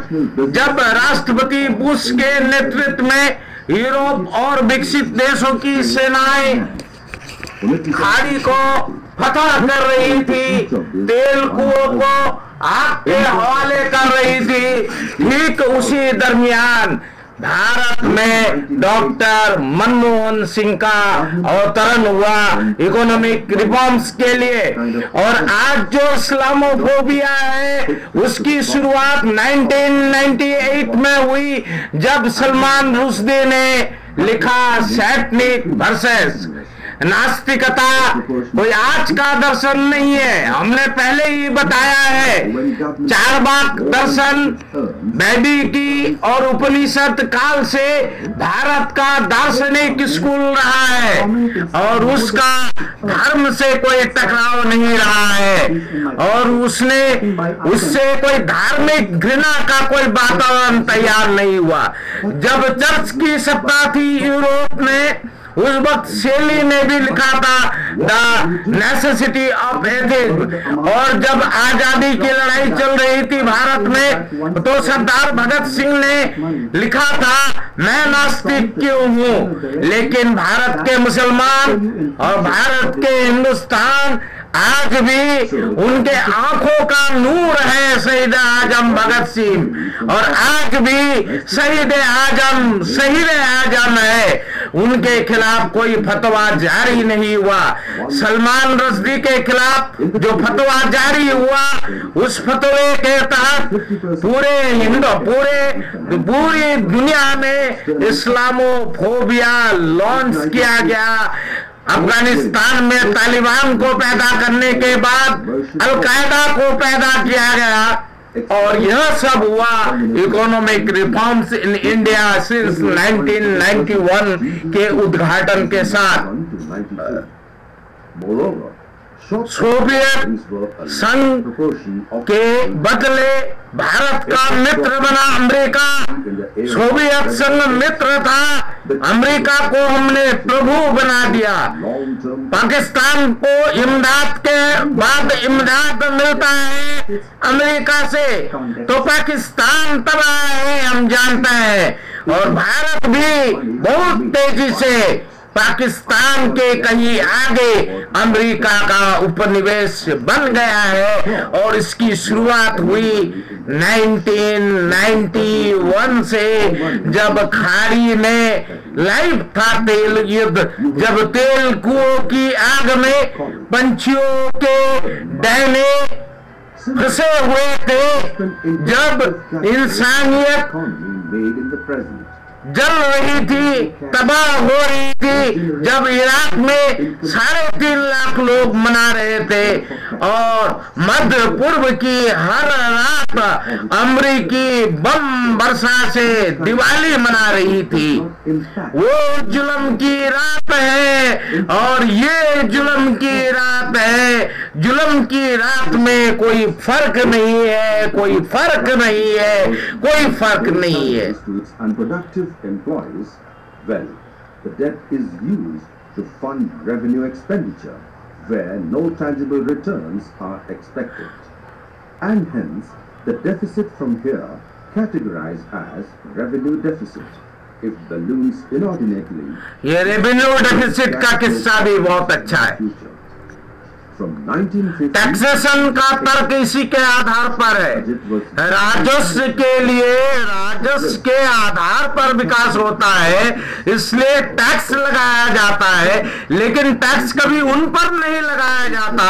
जब राष्ट्रपति बुश के नेतृत्व में यूरोप और विकसित देशों की सेनाएं खाड़ी को फतह कर रही थी, तेल कुओं को आग के हवाले कर रही थी, ठीक उसी दरमियान भारत में डॉक्टर मनमोहन सिंह का अवतरण हुआ इकोनॉमिक रिफॉर्म्स के लिए। और आज जो इस्लामोफोबिया है उसकी शुरुआत 1998 में हुई, जब सलमान रुश्दी ने लिखा सैटनिक वर्सेस। नास्तिकता कोई आज का दर्शन नहीं है। हमने पहले ही बताया है, चारवाक दर्शन वैदिकी और उपनिषद काल से भारत का दार्शनिक स्कूल रहा है और उसका धर्म से कोई टकराव नहीं रहा है और उससे कोई धार्मिक घृणा का कोई वातावरण तैयार नहीं हुआ। जब चर्च की सत्ता थी यूरोप में, उस वक्त शेली ने भी लिखा था द नेसेसिटी ऑफ एथिक्स, और जब आजादी की लड़ाई चल रही थी भारत में तो सरदार भगत सिंह ने लिखा था मैं नास्तिक क्यों हूं, लेकिन भारत के मुसलमान और भारत के हिंदुस्तान आज भी उनके आंखों का नूर है शहीद आजम भगत सिंह, और आज भी शहीद आजम है। उनके खिलाफ कोई फतवा जारी नहीं हुआ। सलमान रश्दी के खिलाफ जो फतवा जारी हुआ, उस फतवे के तहत पूरी दुनिया में इस्लामोफोबिया लॉन्च किया गया। अफगानिस्तान में तालिबान को पैदा करने के बाद अलकायदा को पैदा किया गया और यह सब हुआ economic reforms in India since 1991 के उद्घाटन के साथ। सोवियत संघ के बदले भारत का मित्र बना अमेरिका। सोवियत संघ मित्र था, अमेरिका को हमने प्रभु बना दिया। पाकिस्तान को इमदाद के बाद इमदाद मिलता है अमेरिका से, तो पाकिस्तान तबाह है हम जानते हैं। और भारत भी बहुत तेजी से पाकिस्तान के कहीं आगे अमेरिका का उपनिवेश बन गया है और इसकी शुरुआत हुई 1991 से, जब खाड़ी में लाइव था तेल युद्ध, जब तेल कुओं की आग में पंछियों के डैने फंसे हुए थे, जब इंसानियत जल रही थी, तबाह हो रही थी, जब इराक में 3.5 लाख लोग मना रहे थे और मध्य पूर्व की हर रात अमरीकी बम वर्षा से दिवाली मना रही थी। वो जुल्म की रात है और ये जुल्म की रात है। जुल्म की रात में कोई फर्क नहीं है, कोई फर्क नहीं है, कोई फर्क नहीं है। Employees, well, the debt is used to fund revenue expenditure where no tangible returns are expected, and hence the deficit from here categorized as revenue deficit if balloons inordinately. ये revenue deficit का किस्सा भी बहुत अच्छा है। टैक्सेशन का तर्क इसी के आधार पर है। राजस्व के लिए राजस्व के आधार पर विकास होता है, इसलिए टैक्स लगाया जाता है, लेकिन टैक्स कभी उन पर नहीं लगाया जाता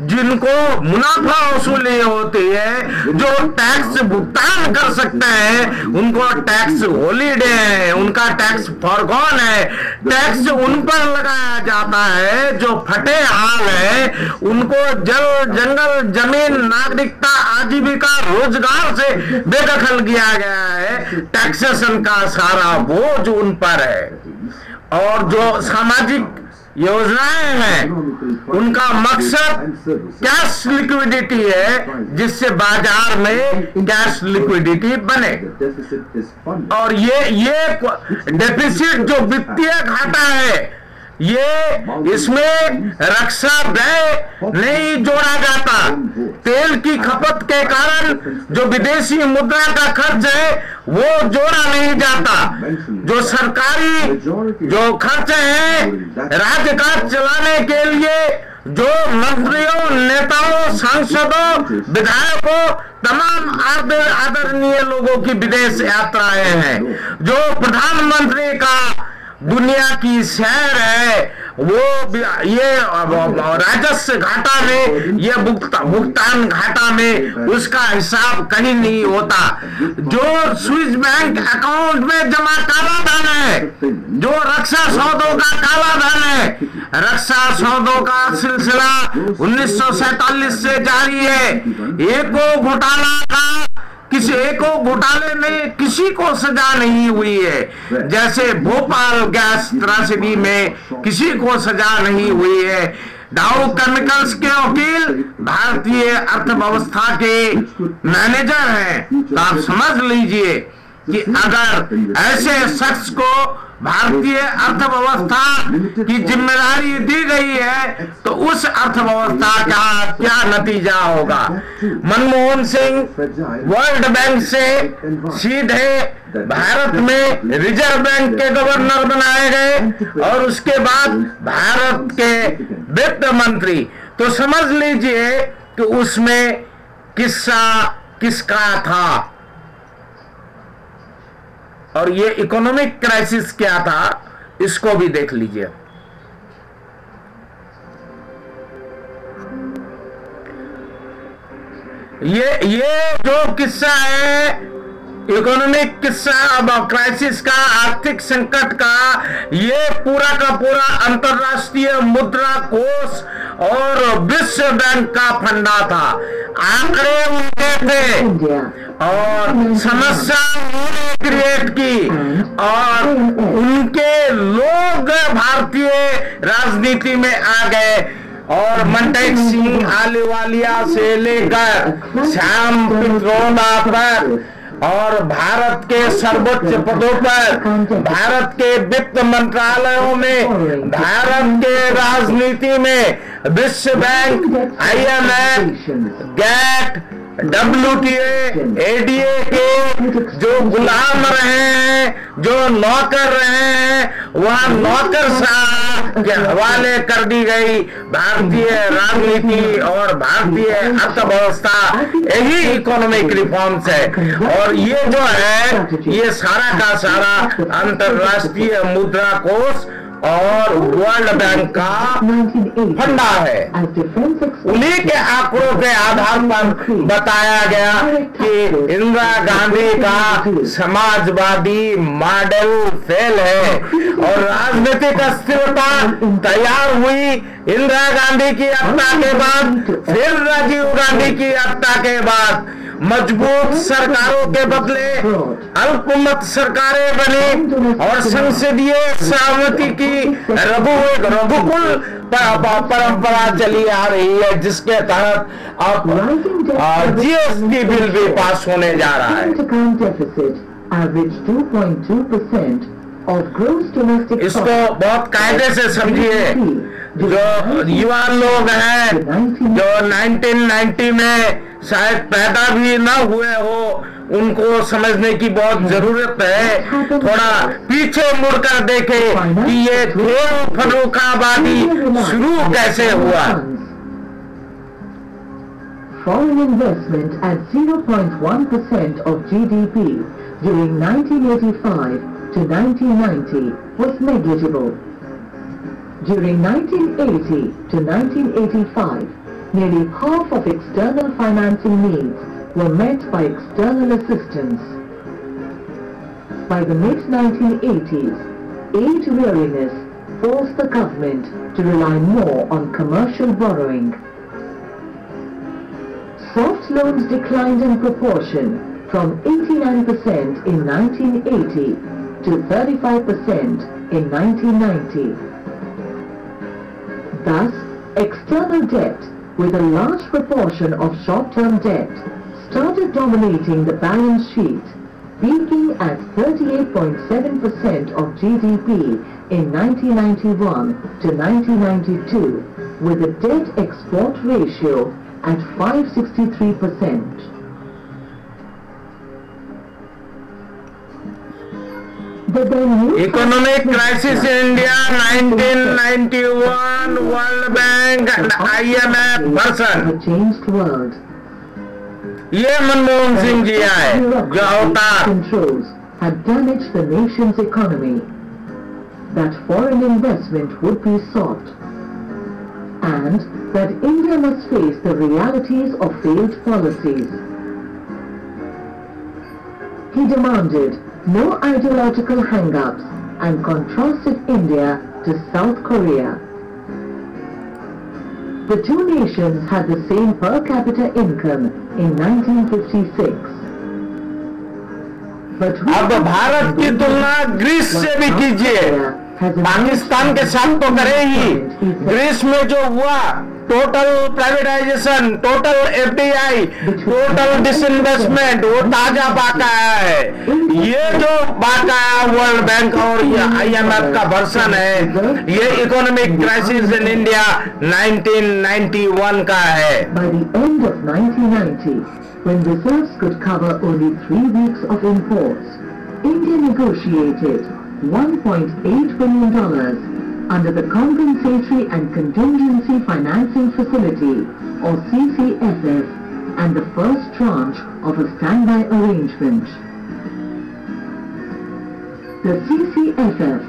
जिनको मुनाफा वसूली होती है। जो टैक्स भुगतान कर सकते हैं उनको टैक्स हॉलीडे है, उनका टैक्स फॉरगॉन है। टैक्स उन पर लगाया जाता है जो फटे हाल है, उनको जल जंगल जमीन नागरिकता आजीविका रोजगार से बेदखल किया गया है। टैक्सेशन का सारा बोझ उन पर है और जो सामाजिक योजनाएं हैं उनका मकसद कैश लिक्विडिटी है, जिससे बाजार में कैश लिक्विडिटी बने। और ये डेफिसिट जो वित्तीय घाटा है, ये इसमें रक्षा व्यय नहीं जोड़ा जाता। तेल की खपत के कारण जो विदेशी मुद्रा का खर्च है वो जोड़ा नहीं जाता। जो सरकारी जो खर्च है राजकाज चलाने के लिए, जो मंत्रियों, नेताओं, सांसदों, विधायकों, तमाम आदरणीय लोगों की विदेश यात्राएं हैं, जो प्रधानमंत्री का दुनिया की सैर है, वो ये राजस्व घाटा में, ये भुगतान घाटा में उसका हिसाब कहीं नहीं होता। जो स्विस बैंक अकाउंट में जमा काला धन है, जो रक्षा सौदों का काला धन है, रक्षा सौदों का सिलसिला 1947 से जारी है। एको घोटाले में किसी को सजा नहीं हुई है, जैसे भोपाल गैस त्रासदी में किसी को सजा नहीं हुई है। डाउ केमिकल्स के वकील भारतीय अर्थव्यवस्था के मैनेजर हैं। तो आप समझ लीजिए कि अगर ऐसे शख्स को भारतीय अर्थव्यवस्था की जिम्मेदारी दी गई है तो उस अर्थव्यवस्था का क्या नतीजा होगा। मनमोहन सिंह वर्ल्ड बैंक से सीधे भारत में रिजर्व बैंक के गवर्नर बनाए गए और उसके बाद भारत के वित्त मंत्री। तो समझ लीजिए कि उसमें किस्सा किसका था और ये इकोनॉमिक क्राइसिस क्या था, इसको भी देख लीजिए। ये जो किस्सा है, इकोनॉमिक किस्सा अब क्राइसिस का, आर्थिक संकट का, ये पूरा का पूरा अंतर्राष्ट्रीय मुद्रा कोष और विश्व बैंक का फंडा था। आंकड़े उनके थे और समस्या उन्होंने क्रिएट की और उनके लोग भारतीय राजनीति में आ गए और मनटेक सिंह आहलूवालिया से लेकर श्याम पित्रोदा तक और भारत के सर्वोच्च पदों पर, भारत के वित्त मंत्रालयों में, भारत के राजनीति में विश्व bank, IMF, GATT, WTA, ADA के जो गुलाम रहे हैं, जो नौकर रहे हैं, वहां नौकरशाह के हवाले कर दी गई भारतीय राजनीति और भारतीय अर्थव्यवस्था। यही इकोनॉमिक रिफॉर्म्स है और ये जो है ये सारा का सारा अंतर्राष्ट्रीय मुद्रा कोष और वर्ल्ड बैंक का फंडा है। उन्हीं के आंकड़ों के आधार पर बताया गया कि इंदिरा गांधी का समाजवादी मॉडल फेल है और राजनीतिक अस्थिरता तैयार हुई इंदिरा गांधी की हत्या के बाद, फिर राजीव गांधी की हत्या के बाद। मजबूत सरकारों के बदले अल्पमत सरकारें बनी और संसदीय सहमति की रघुकुल परंपरा चली आ रही है, जिसके तहत अब GST बिल भी पास होने जा रहा है। इसको बहुत कायदे से समझिए। जो युवा लोग हैं जो 1990 में शायद पैदा भी ना हुए हो, उनको समझने की बहुत जरूरत है। थोड़ा पीछे मुड़कर देखे कि ये खेल फर्रुखाबादी शुरू कैसे हुआ। Foreign investment at 0.1% of GDP during 1985 to 1990 was negligible. During 1980 to 1985, nearly half of external financing needs were met by external assistance. By the mid-1980s, aid weariness forced the government to rely more on commercial borrowing. Soft loans declined in proportion from 89% in 1980 to 35% in 1990. Thus, external debt, with a large proportion of short-term debt, started dominating the balance sheet, peaking at 38.7% of GDP in 1991 to 1992, with a debt-export ratio at 563%. Economic crisis in India 1991, World Bank and IMF version. Changed world. ये मनमोहन सिंह जी आए जो अवतार controls had damaged the nation's economy. that foreign investment would be sought, and that India must face the realities of failed policies. He demanded no ideological hang-ups and contrasted India to South Korea. The two nations had the same per capita income in 1956. अब भारत की तुलना ग्रीस से भी कीजिए, पाकिस्तान के साथ तो करे ही। ग्रीस में जो हुआ, total privatisation, total FDI, total disinvestment, वो ताजा बकाया है। ये जो बकाया वर्ल्ड बैंक और IMF का वर्षन है, ये इकोनॉमिक क्राइसिस इन इंडिया 1991 का है। By the end of 1990, when reserves could cover only 3 weeks of imports, India negotiated $1.8 billion under the Compensatory and Contingency Financing Facility, or CCFF, and the first tranche of a standby arrangement. The CCFF,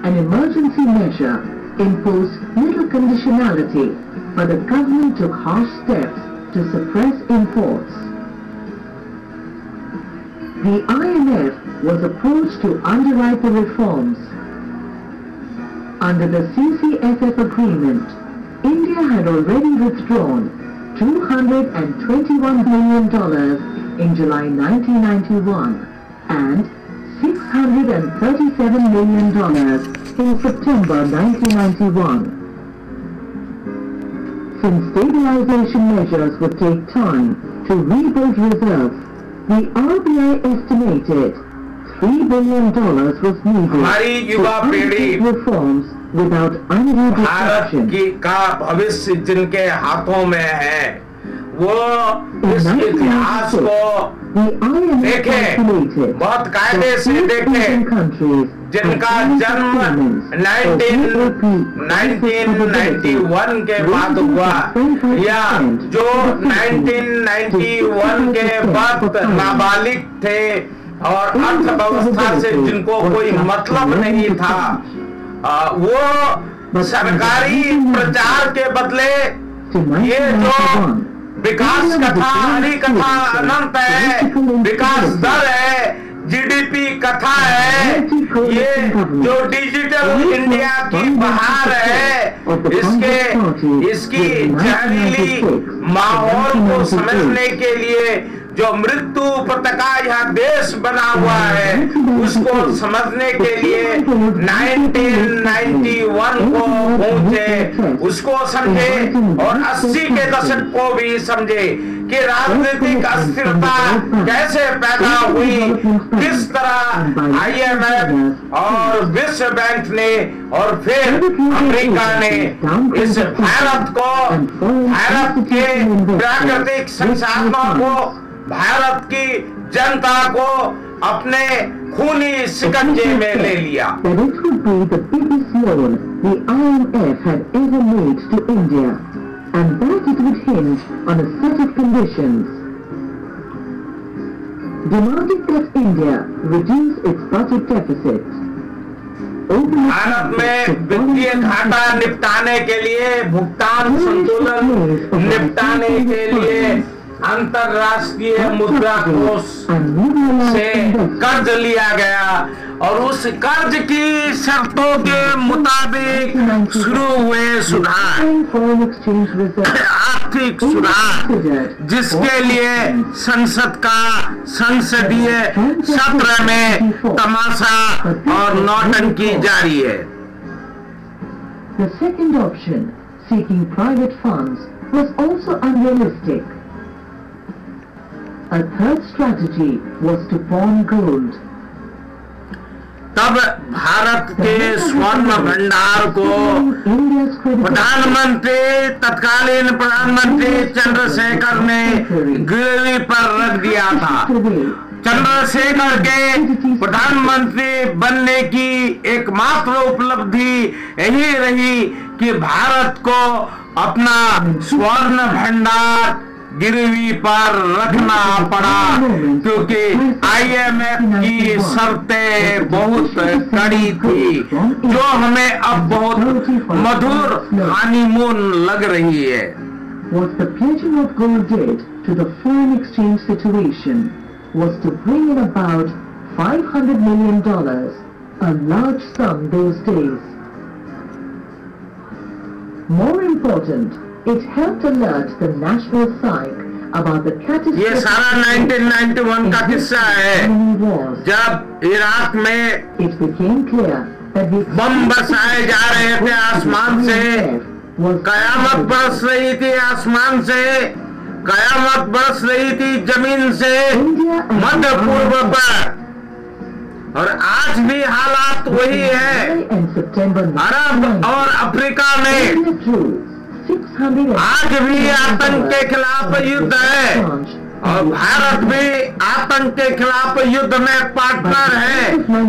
an emergency measure, imposed little conditionality, but the government took harsh steps to suppress imports. The IMF was approached to underwrite the reforms. Under the CCFF agreement, India had already withdrawn $221 million in July 1991 and $637 million in September 1991. Since stabilization measures would take time to rebuild reserves, the RBI estimated $3 billion was needed to complete reforms without undue disruption. Bharat का भविष्य जिनके हाथों में है, वो इस इतिहास को देखें, बहुत कायदे से देखें, जिनका जन्म 1991 के बाद हुआ, या जो 1991 के बाद नाबालिग थे और अर्थव्यवस्था से जिनको कोई मतलब नहीं था, वो सरकारी प्रचार के बदले ये जो विकास कथा, हरी कथा अनंत है, विकास दर है, GDP कथा है, ये जो डिजिटल इंडिया की बहार है, इसकी जहरीली माहौल को समझने के लिए जो मृत्यु पताका यह देश बना हुआ है, उसको समझने के लिए 1991 को पहुंचे, उसको समझे और 80 के दशक को भी समझे कि राजनीतिक अस्थिरता कैसे पैदा हुई, किस तरह IMF और विश्व बैंक ने और फिर अमेरिका ने इस भारत को, भारत के प्राकृतिक संसाधनों को, भारत की जनता को अपने खूनी शिकंजे में ले लिया। That it would be the biggest loan the IMF had ever made to India, and that it would hinge on a set of conditions. Demanding that India reduce its budget deficit. Bharat में वित्तीय घाटा निपटाने के लिए, भुगतान संतुलन निपटाने के लिए अंतरराष्ट्रीय मुद्रा कोष से कर्ज लिया गया और उस कर्ज की शर्तों के मुताबिक शुरू हुए सुधार, आर्थिक सुधार, जिसके लिए संसद का संसदीय सत्र में तमाशा और नौटंकी जारी है। The second option, seeking private funds, was also unrealistic. A third strategy was to pawn gold. तब भारत के स्वर्ण भंडार को तत्कालीन प्रधानमंत्री चंद्रशेखर ने गिरवी पर रख दिया था। चंद्रशेखर के प्रधानमंत्री बनने की एकमात्र उपलब्धि यही रही कि भारत को अपना स्वर्ण भंडार गिरवी पर रखना पड़ा, क्योंकि IMF की शर्तें बहुत कड़ी थी, जो हमें अब बहुत मधुर हनीमून लग रही है। What the pledging of gold did to the foreign exchange situation was to bring in about $500 million, a large sum those days. More important, it helped alert the national psyche about the catastrophe. ये सारा 1991 का किस्सा है, जब इराक में it became clear that the बम बरसाए जा रहे थे आसमान से, कयामत बरस रही थी आसमान से, कयामत बरस रही थी जमीन से मध्य पूर्व पर, और आज भी हालात वही है। अरब और अफ्रीका में आज भी आतंक के खिलाफ युद्ध है, और भारत भी आतंक के खिलाफ युद्ध में पार्टनर है,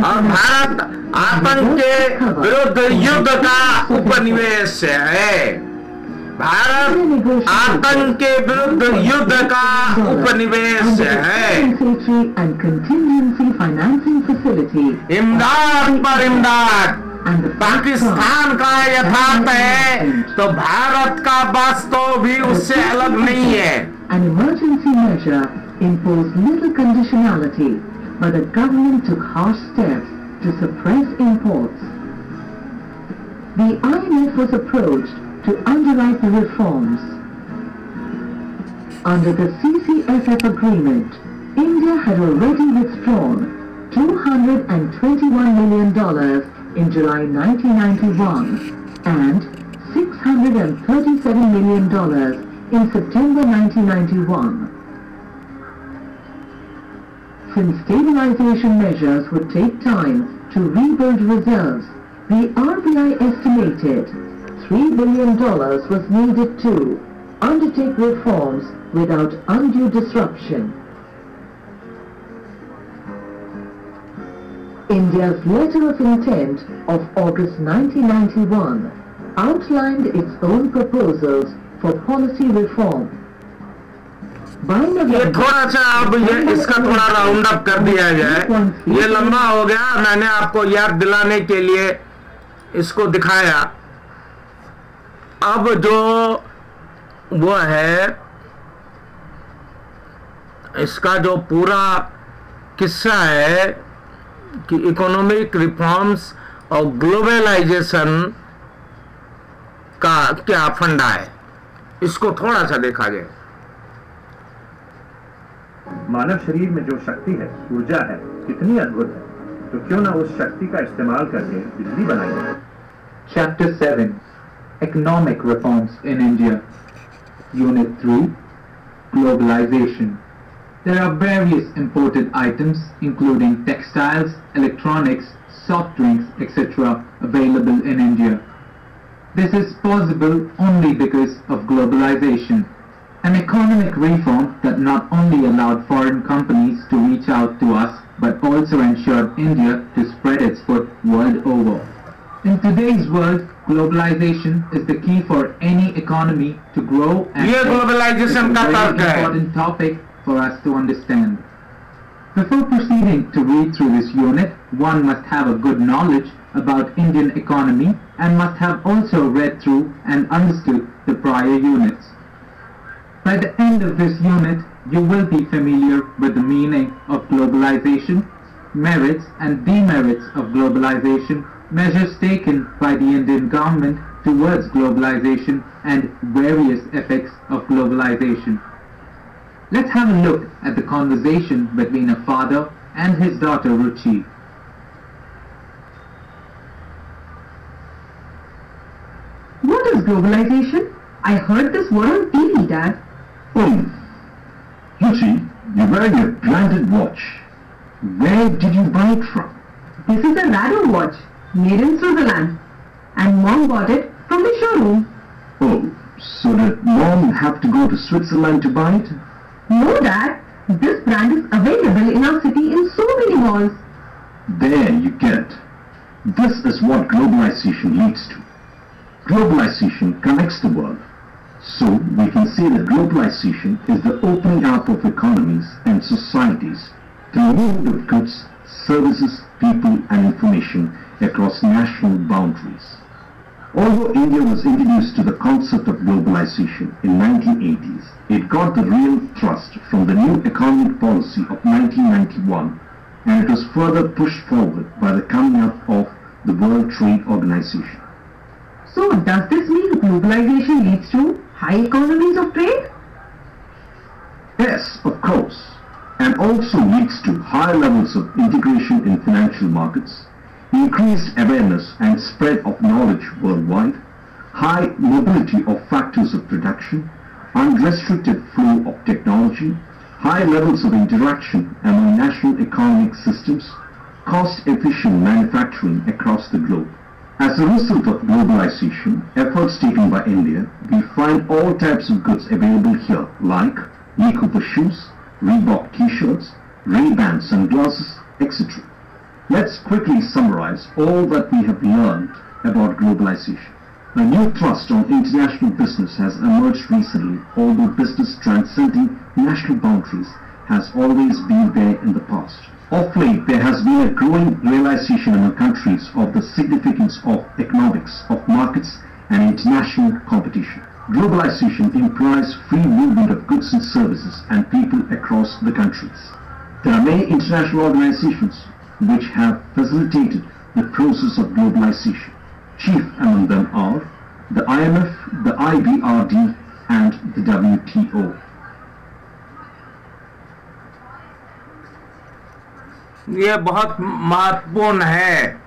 और भारत आतंक के विरुद्ध युद्ध का उपनिवेश है। भारत आतंक के विरुद्ध युद्ध का उपनिवेश है। इमदाद पर इमदाद पाकिस्तान का यथार्थ है, तो भारत का वास्तव भी उससे अलग नहीं है। An emergency measure imposed little conditionality, but the government took harsh steps to suppress imports. The IMF was approached to underwrite the reforms. Under the CCFF agreement, India had already withdrawn $221 million in July 1991 and $637 million in September 1991. Since stabilization measures would take time to rebuild reserves, the RBI estimated $3 billion was needed to undertake reforms without undue disruption. India's letter of intent of August 1991 outlined its own proposals for policy reform. ये थोड़ा सा अब ये इसका थोड़ा राउंड अप कर दिया जाए, ये लंबा हो गया, मैंने आपको याद दिलाने के लिए इसको दिखाया। अब जो वो है इसका जो पूरा किस्सा है कि इकोनॉमिक रिफॉर्म्स और ग्लोबलाइजेशन का क्या फंडा है, इसको थोड़ा सा देखा जाए। मानव शरीर में जो शक्ति है, ऊर्जा है, कितनी अद्भुत है, तो क्यों ना उस शक्ति का इस्तेमाल करके बिजली बनाई जाए। Chapter 7 Economic Reforms in India. Unit 3 Globalization. There are various imported items including textiles, electronics, soft drinks, etc. available in India. This is possible only because of globalization. An economic reform that not only allowed foreign companies to reach out to us but also ensured India to spread its foot world over. In today's world, globalization is the key for any economy to grow and ये globalization का तर्क है। important topic for us to understand. Before proceeding to read through this unit, one must have a good knowledge about Indian economy and must have also read through and understood the prior units. By the end of this unit, you will be familiar with the meaning of globalization, merits and demerits of globalization, measures taken by the Indian government towards globalization and various effects of globalization. Let's have a look at the conversation between a father and his daughter Ruchi. What is globalization? I heard this word on TV, Dad. Ruchi, you're wearing a branded watch. Where did you buy it from? This is a Rado watch, made in Switzerland. And Mom bought it from the showroom. Oh, so did Mom have to go to Switzerland to buy it? No, Dad. This brand is available in our city in so many malls. There you get it. This is what globalization leads to. Globalization connects the world. So we can say that globalization is the opening up of economies and societies to the movement of goods, services, people and information across national boundaries. Although India was introduced to the concept of globalization in 1980s, it got the real thrust from the new economic policy of 1991, and it was further pushed forward by the coming up of the World Trade Organization. So does this mean globalization leads to high economies of trade? Yes, of course, and also leads to higher levels of integration in financial markets, increased awareness and spread of knowledge worldwide, high mobility of factors of production, unrestricted flow of technology, high levels of interaction among national economic systems, cost-efficient manufacturing across the globe. As a result of globalization, efforts taken by India, we find all types of goods available here like Lee Cooper shoes, Reebok t-shirts, Ray-Ban sunglasses, etc. Let's quickly summarize all that we have learned about globalization. A new thrust on international business has emerged recently, although business transcending national boundaries has always been there in the past. Of late, there has been a growing realization among countries of the significance of economics, of markets and international competition. Globalization implies free movement of goods and services and people across the countries. There are many international organizations which have facilitated the process of globalization. Chief among them are the IMF, the IBRD and the WTO. ये बहुत महत्वपूर्ण है।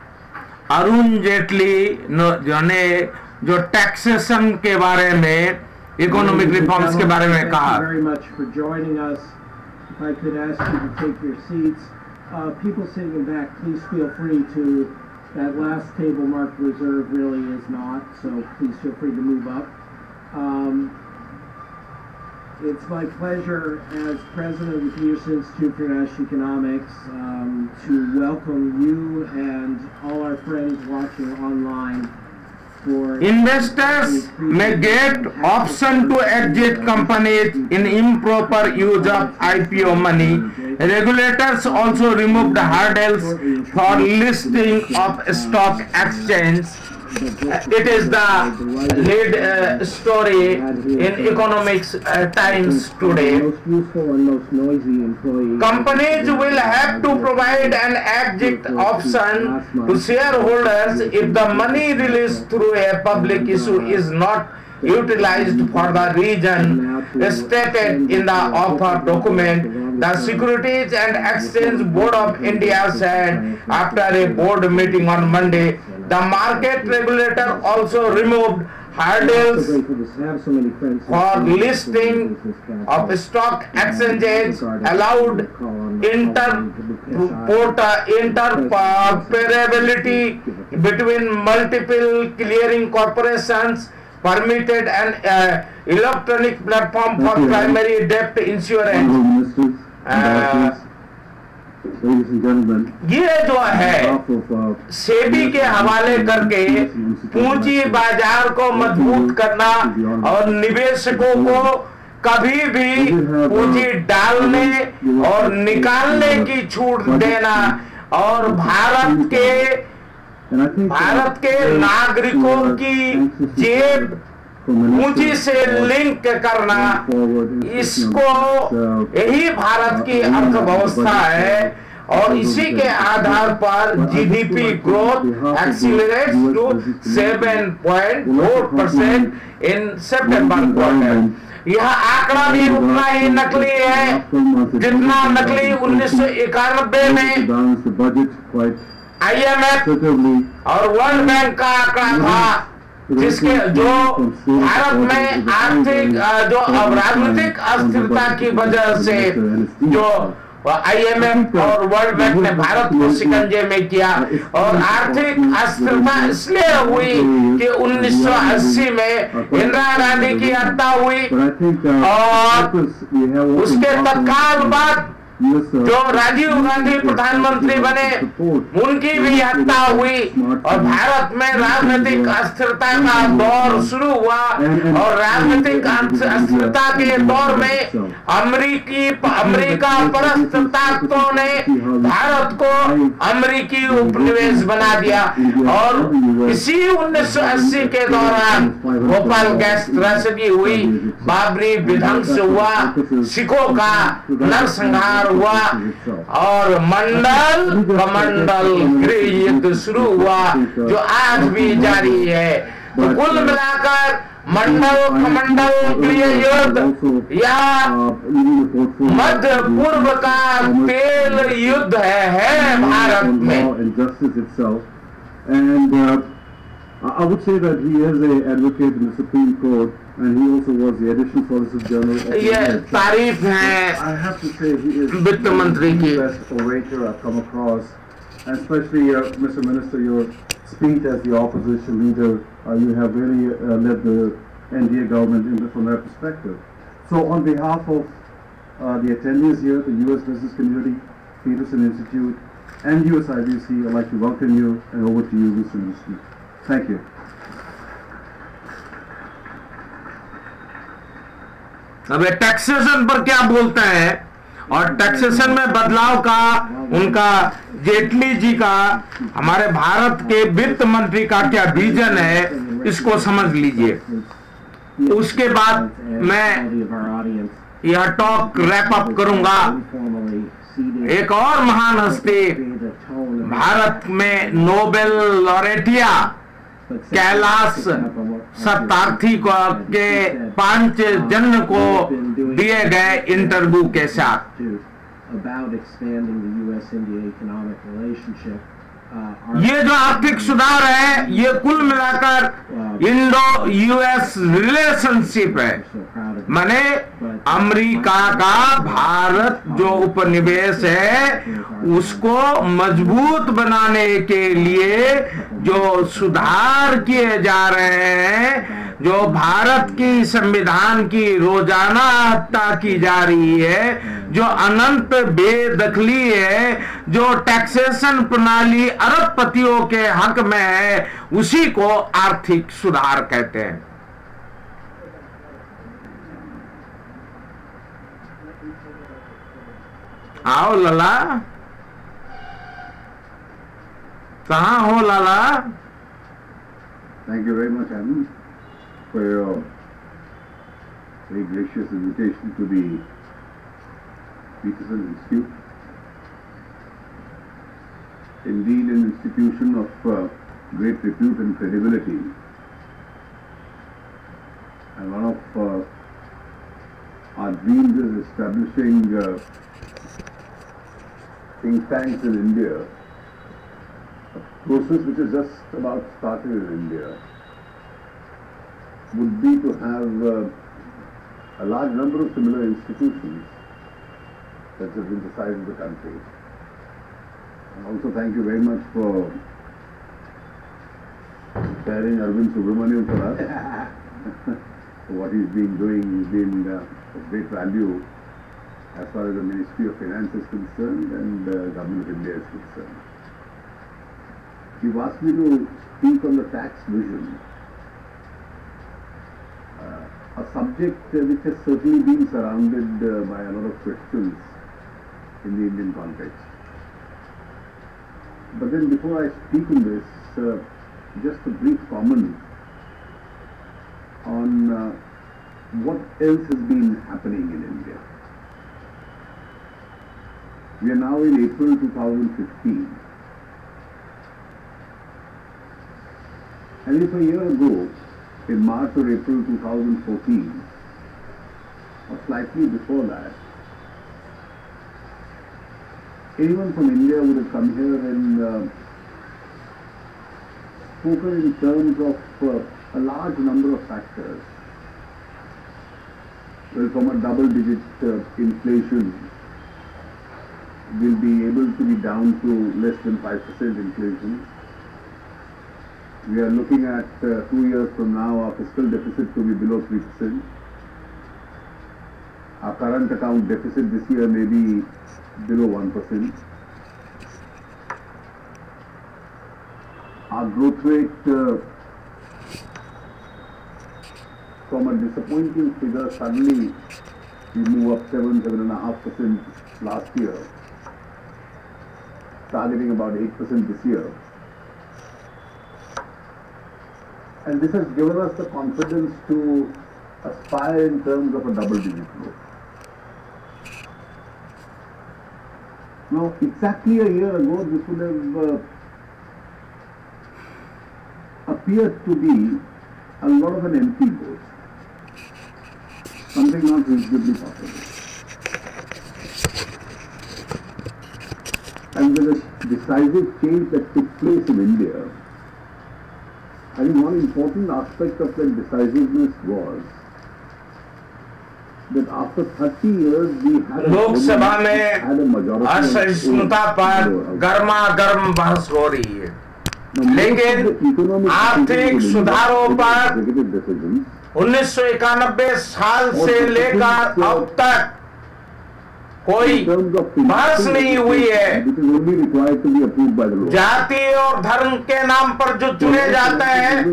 अरुण जेटली ने जो टैक्सेशन के बारे में, इकोनॉमिक रिफॉर्म्स के बारे में कहा। Very much for joining us. If I could ask you to take your seats. People sitting in back, please feel free to. That last table marked reserved really is not, so please feel free to move up. It's my pleasure as president of the Peterson Institute for International Economics to welcome you and all our friends watching online. Investors may get option to exit companies in improper use of IPO money. Regulators also removed hurdles for listing of stock exchange. It is the lead story in economics times today. Companies will have to provide an exit option to shareholders if the money released through a public issue is not utilized for the reason stated in the offer document. The Securities and Exchange Board of India said after a board meeting on Monday. The market regulator also removed hurdles for listing of stock exchanges, allowed interoperability between multiple clearing corporations, permitted an electronic platform for primary debt insurance. ये जो है सेबी के हवाले करके पूंजी बाजार को मजबूत करना और निवेशकों को कभी भी पूंजी डालने और निकालने की छूट देना और भारत के नागरिकों की जेब पूंजी से लिंक करना, इसको यही भारत की अर्थव्यवस्था है और इसी के आधार पर GDP growth accelerates to 7.4% in सितंबर क्वार्टर। यह आंकड़ा भी उतना ही नकली है जितना नकली 1991 में IMF और वर्ल्ड बैंक का आंकड़ा था, जिसके जो भारत में आर्थिक जो राजनीतिक अस्थिरता की वजह से जो IMF और वर्ल्ड बैंक ने भारत को शिकंजे में किया और आर्थिक अस्थिरता इसलिए हुई कि 1980 में इंदिरा गांधी की हत्या हुई और उसके तत्काल बाद जो राजीव गांधी प्रधानमंत्री बने उनकी भी हत्या हुई और भारत में राजनीतिक अस्थिरता का दौर शुरू हुआ और राजनीतिक अस्थिरता के दौर में अमेरिका परस्त ताकतों ने भारत को अमेरिकी उपनिवेश बना दिया और इसी 1980 के दौरान भोपाल गैस त्रैसदी हुई, बाबरी विध्वंस हुआ, सिखों का नरसंहार हुआ और मंडल कमंडल गृह युद्ध शुरू हुआ जो आज भी जारी है। तो कुल मिलाकर मंडल कमंडल गृह युद्ध या मध्य पूर्व का तेल युद्ध है भारत में। And I would say that he is an advocate in the Supreme Court, and he also was the Additional Solicitor General. ये तारीफ है I have to say he is वित्त मंत्री की। the best orator I've come across, and especially Mr. Minister, your speech as the opposition leader, you have really led the NDA government from that perspective. So on behalf of the attendees here, the U.S. business community, Peterson Institute, and USIBC, I'd like to welcome you, and over to you, Mr. Minister. Thank you. अब ये टैक्सेशन पर क्या बोलते हैं और टैक्सेशन में बदलाव का उनका जेटली जी का हमारे भारत के वित्त मंत्री का क्या विजन है, इसको समझ लीजिए। उसके बाद मैं यह टॉक रैप अप करूंगा। एक और महान हस्ती भारत में नोबेल लॉरेटिया कैलाश सत्यार्थी के पांचजन्य को दिए गए इंटरव्यू के साथ ये जो आर्थिक सुधार है ये कुल मिलाकर इंडो यूएस रिलेशनशिप है, माने अमेरिका का भारत जो उपनिवेश है उसको मजबूत बनाने के लिए जो सुधार किए जा रहे हैं, जो भारत की संविधान की रोजाना हत्या की जा रही है, जो अनंत बेदखली है, जो टैक्सेशन प्रणाली अरबपतियों के हक में है, उसी को आर्थिक सुधार कहते हैं। आओ लाला, कहाँ हो लाला? Thank you very much, Anand, for your very gracious invitation to the Peterson Institute. Indeed, an institution of great repute and credibility, and one of our dreams is establishing think tanks in India, a process which is just about started in India, would be to have a large number of similar institutions that have been the size of the country. And also thank you very much for sharing Arvind Subramanian for us. For what he's been doing, he's been of great value as far as the Ministry of Finance is concerned and the Government of India is concerned. You've asked me to speak on the tax vision, a subject which has certainly been surrounded by a lot of questions in the Indian context. But then before I speak on this, just a brief comment on what else has been happening in India. We are now in April 2015. And if a year ago, in March or April 2014, or slightly before that, anyone from India would have come here and spoken in terms of a large number of factors. Well, from a double-digit inflation, we'll be able to be down to less than 5% inflation. We are looking at 2 years from now, our fiscal deficit to be below 3%. Our current account deficit this year may be below 1%. Our growth rate from a disappointing figure, suddenly we move up 7.5% last year, targeting about 8% this year. And this has given us the confidence to aspire in terms of a double-digit growth. Now, exactly a year ago, this would have appeared to be a lot of an empty boat, something not reasonably possible. And with a decisive change that took place in India, I think one important aspect of that decisiveness was that after 30 years we had Lok Sabha में असहिष्णुता पर गर्मा गर्म बहस हो रही है, लेकिन आर्थिक सुधारों पर 1991 साल से लेकर अब तक कोई बहस नहीं हुई है। जाति और धर्म के नाम पर जो चुने जाते हैं,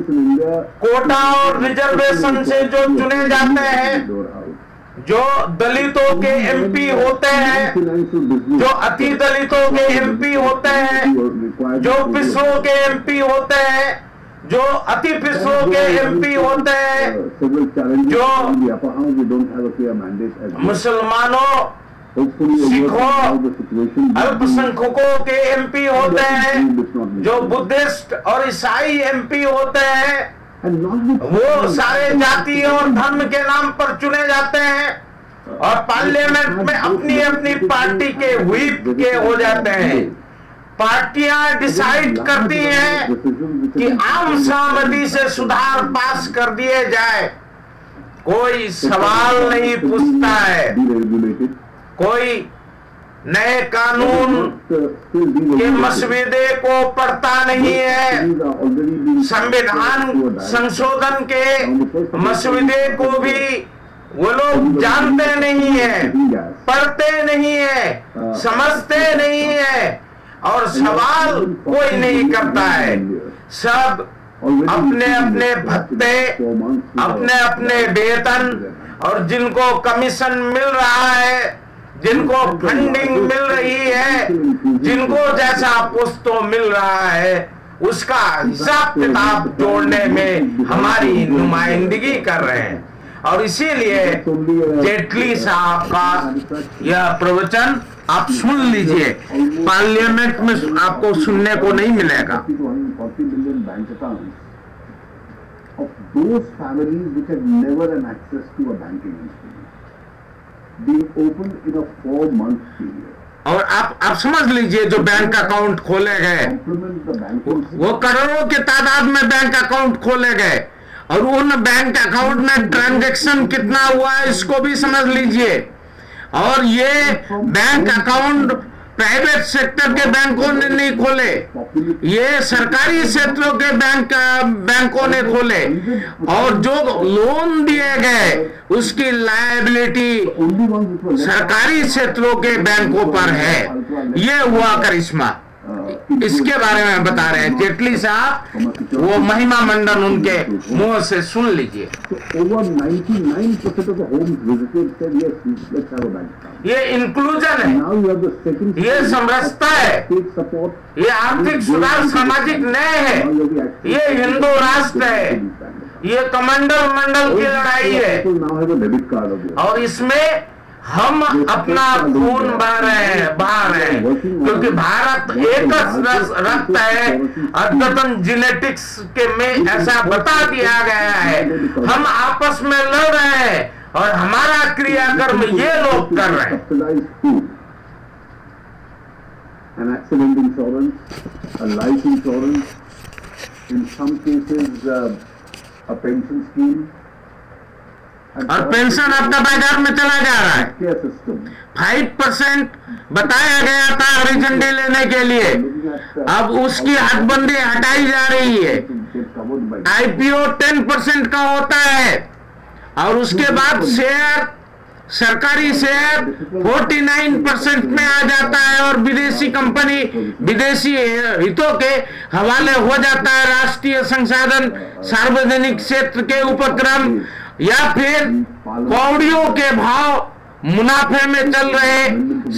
कोटा और रिजर्वेशन से जो चुने जाते हैं, जो दलितों के एमपी होते हैं, जो अति दलितों के एमपी होते हैं, जो पिछड़ों के एमपी होते हैं, जो अति पिछड़ों के एमपी होते हैं, जो मुसलमानों, सिखों, अल्पसंख्यकों के एमपी होते हैं, जो बुद्धिस्ट और ईसाई एमपी होते हैं, वो सारे जाति और धर्म के नाम पर चुने जाते हैं और पार्लियामेंट में अपनी अपनी पार्टी के व्हीप के हो जाते हैं। पार्टियां डिसाइड करती हैं कि आम सहमति से सुधार पास कर दिए जाए, कोई सवाल नहीं पूछता है, कोई नए कानून के मसविदे को पढ़ता नहीं है, संविधान संशोधन के मसविदे को भी वो लोग जानते नहीं है, पढ़ते नहीं है, समझते नहीं है और सवाल कोई नहीं करता है। सब अपने अपने भत्ते, अपने अपने वेतन और जिनको कमीशन मिल रहा है, जिनको फंडिंग मिल रही है, जिनको जैसा पोस्टों मिल रहा है, उसका हिसाब किताब जोड़ने में हमारी नुमाइंदगी कर रहे हैं। और इसीलिए जेटली साहब का यह प्रवचन आप सुन लीजिए, पार्लियामेंट में आपको सुनने को नहीं मिलेगा। और आप समझ लीजिए, जो बैंक अकाउंट खोले गए वो करोड़ों की तादाद में बैंक अकाउंट खोले गए और उन बैंक अकाउंट में ट्रांजैक्शन कितना हुआ है इसको भी समझ लीजिए। और ये बैंक अकाउंट प्राइवेट सेक्टर के बैंकों ने नहीं खोले, ये सरकारी क्षेत्रों के बैंकों ने खोले और जो लोन दिए गए उसकी लायबिलिटी सरकारी क्षेत्रों के बैंकों पर है। ये हुआ करिश्मा, इसके बारे में बता रहे हैं जेटली साहब, वो महिमा मंडन उनके मुंह से सुन लीजिए। ये इंक्लूजन है, ये समरसता है, ये आर्थिक सुधार सामाजिक न्याय है, ये हिंदू राष्ट्र है, ये कमांडर मंडल की लड़ाई है और इसमें हम अपना खून बहा रहे हैं, क्योंकि भारत एक रक्त है। अद्यतन जेनेटिक्स के में ऐसा बता दिया गया है, हम आपस में लड़ रहे हैं और हमारा क्रियाकर्म ये लोग कर रहे हैं। An accident insurance, a life insurance, in some cases a pension scheme. और पेंशन अब बाजार में चला जा रहा है। 5% बताया गया था हरिझंडी लेने के लिए, अब उसकी हदबंदी हटाई जा रही है। IPO 10% का होता है और उसके बाद शेयर सरकारी शेयर 49% में आ जाता है और विदेशी कंपनी विदेशी हितों के हवाले हो जाता है। राष्ट्रीय संसाधन सार्वजनिक क्षेत्र के उपक्रम या फिर कौड़ियों के भाव मुनाफे में चल रहे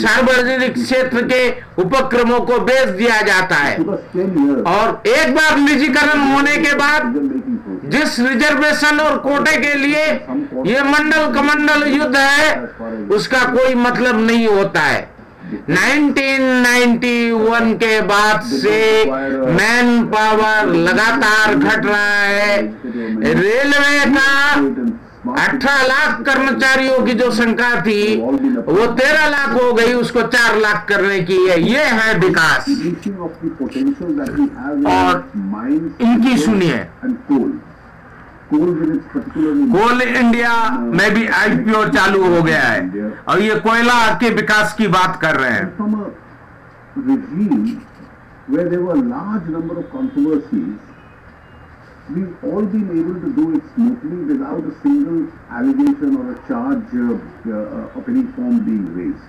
सार्वजनिक क्षेत्र के उपक्रमों को बेच दिया जाता है। और एक बार निजीकरण होने के बाद जिस रिजर्वेशन और कोटे के लिए ये मंडल कमंडल युद्ध है उसका कोई मतलब नहीं होता है। 1991 के बाद से मैन पावर लगातार घट रहा है। रेलवे का 18 लाख कर्मचारियों की जो संख्या थी वो 13 लाख हो गई, उसको 4 लाख करने की है। ये है विकास। और इनकी सुनिए, कोल इंडिया में भी IPO चालू हो गया है और ये कोयला के विकास की बात कर रहे हैं। We've all been able to do it smoothly without a single allegation or a charge of any form being raised.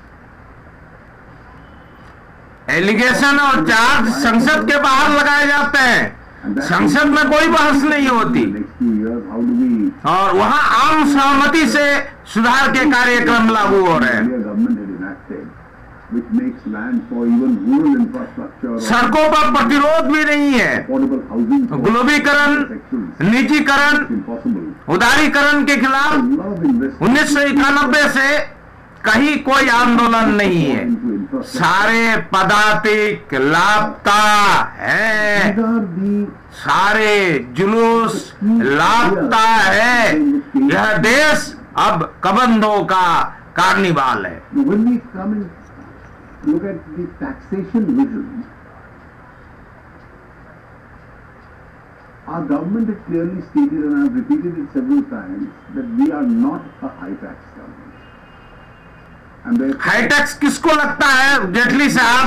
Allegation और चार्ज संसद के बाहर लगाए जाते हैं, संसद में कोई बहस नहीं होती और वहां आम सहमति से सुधार के कार्यक्रम लागू हो रहे हैं। सड़कों पर प्रतिरोध भी नहीं है। ग्लोबीकरण, निजीकरण, उदारीकरण के खिलाफ 1991 से कहीं कोई आंदोलन नहीं है। सारे पदातिक लापता है, सारे जुलूस लापता है। यह देश अब कबंधों का कार्निवाल है। Look at the taxation vision. Our government has clearly stated, and I have repeated it several times, that we are not a high tax government. High tax किसको लगता है जेटली साहब?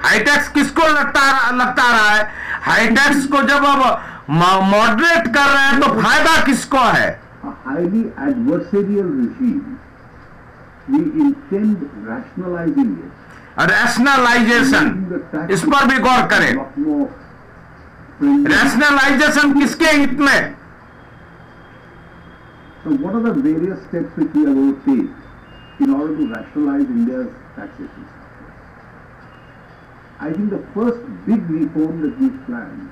हाई टैक्स किसको लगता रहा है? हाई टैक्स को जब अब मॉडरेट कर रहे हैं तो फायदा किसको है? A highly adversarial regime. We intend rationalizing it. Rationalization, इस पर भी गौर करें। रैशनलाइजेशन किसके हित में? So what are the various steps which we are going to take in order to rationalize India's taxation? I think the first big reform that we've planned,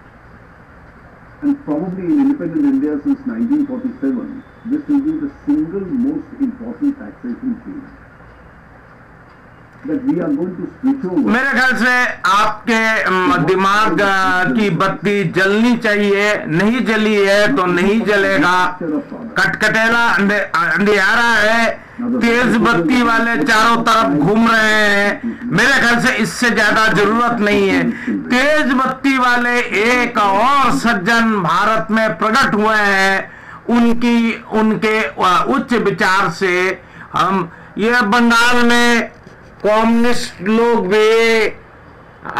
and probably in independent India since 1947, this will be the single most important taxation change that we are going to switch over. मेरे ख्याल से आपके दिमाग की बत्ती जलनी चाहिए, नहीं जली है तो नहीं जलेगा। कटकटेला अंधियारा है, तेज बत्ती वाले चारों तरफ घूम रहे हैं। मेरे ख्याल से इससे ज्यादा जरूरत नहीं है। तेज बत्ती वाले एक और सज्जन भारत में प्रकट हुए हैं, उनके उच्च विचार से हम ये बंगाल में कम्युनिस्ट लोग भी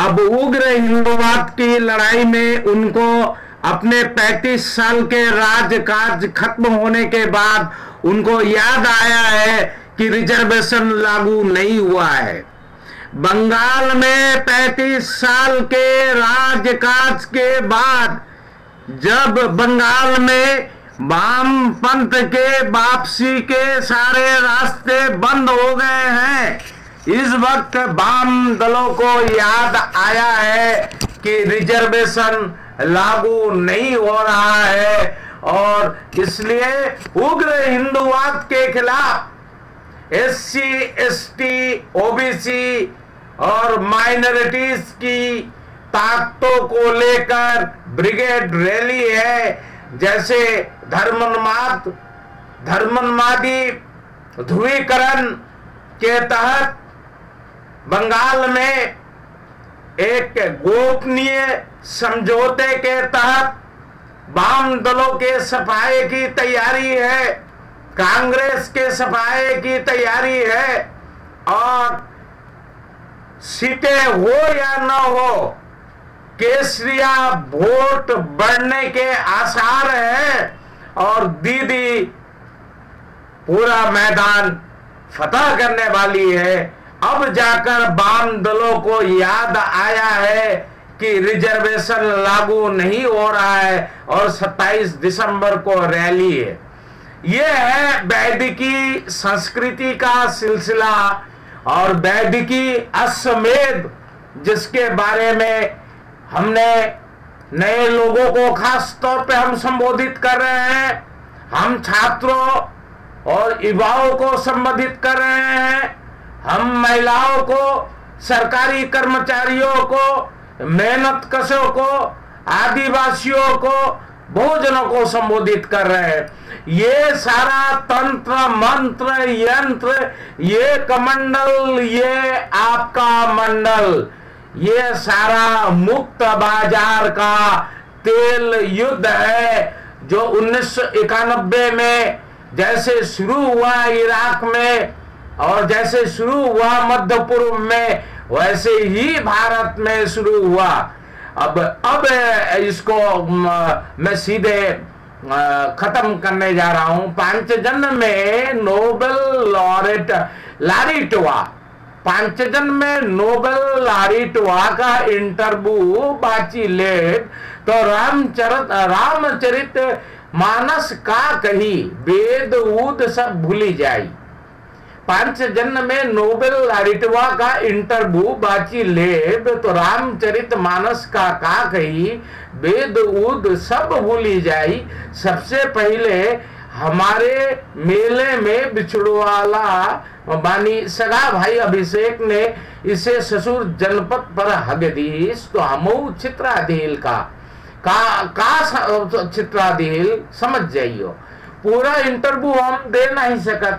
अब उग्र हिंदुवाद की लड़ाई में उनको अपने 35 साल के राजकाज खत्म होने के बाद उनको याद आया है कि रिजर्वेशन लागू नहीं हुआ है। बंगाल में 35 साल के राजकाज के बाद जब बंगाल में वामपंथ के वापसी के सारे रास्ते बंद हो गए हैं, इस वक्त वाम दलों को याद आया है कि रिजर्वेशन लागू नहीं हो रहा है और इसलिए उग्र हिंदुवाद के खिलाफ SC, ST, OBC और माइनॉरिटीज की ताकतों को लेकर ब्रिगेड रैली है। जैसे धर्मोन्मादी ध्रुवीकरण के तहत बंगाल में एक गोपनीय समझौते के तहत वाम दलों के सफाई की तैयारी है, कांग्रेस के सफाई की तैयारी है और सीटें हो या न हो केसरिया वोट बढ़ने के आसार हैं और दीदी पूरा मैदान फतह करने वाली है। अब जाकर वाम दलों को याद आया है कि रिजर्वेशन लागू नहीं हो रहा है और 27 दिसंबर को रैली है। यह है वैदिकी संस्कृति का सिलसिला और वैदिकी अश्वमेध, जिसके बारे में हमने नए लोगों को खास तौर पे हम संबोधित कर रहे हैं, हम छात्रों और युवाओं को संबोधित कर रहे हैं, हम महिलाओं को, सरकारी कर्मचारियों को, मेहनत कशों को, आदिवासियों को, बहुजनों को संबोधित कर रहे हैं। ये सारा तंत्र मंत्र यंत्र, ये कमंडल, ये आपका मंडल, ये सारा मुक्त बाजार का तेल युद्ध है जो 1991 में जैसे शुरू हुआ इराक में और जैसे शुरू हुआ मध्य पूर्व में, वैसे ही भारत में शुरू हुआ। अब इसको मैं सीधे खत्म करने जा रहा हूं। पांचजन्य में नोबेल लॉरेट लारिटवा, पांचजन्य में नोबेल लारिटवा का इंटरव्यू बाची लेट तो रामचरित मानस का कही वेद ऊद सब भूली जाई। पांचजन्य में नोबेल लारिटवा का इंटरव्यू बाची लेब तो रामचरित मानस का कही वेद ऊद सब भूली जाई। सबसे पहले हमारे मेले में बिछड़वाला बानी सगा भाई अभिषेक ने इसे ससुर जनपद पर हगदीस तो हमऊ चित्रादिल का चित्रादिल समझ जाइयो। पूरा इंटरव्यू हम दे नहीं सकत।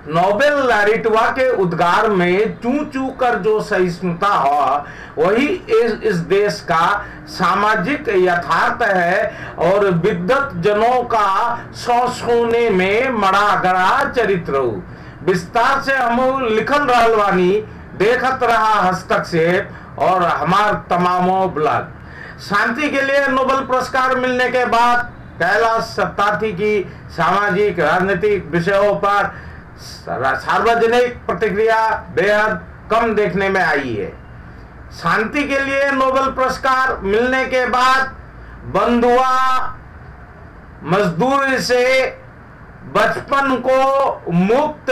नोबेल लारिटवा के उद्गार में चू चू कर जो सहिष्णुता हो वही इस देश का सामाजिक यथार्थ है और विद्वत जनों का सोने में मड़ा गड़ा चरित्र। विस्तार से हम लिखल रहलवानी, देखत रहा हस्तक्षेप और हमार तमामों ब्लॉग। शांति के लिए नोबेल पुरस्कार मिलने के बाद कैलाश सत्यार्थी की सामाजिक राजनीतिक विषयों पर सार्वजनिक प्रतिक्रिया बेहद कम देखने में आई है। शांति के लिए नोबेल पुरस्कार मिलने के बाद बंधुआ मजदूरी से बचपन को मुक्त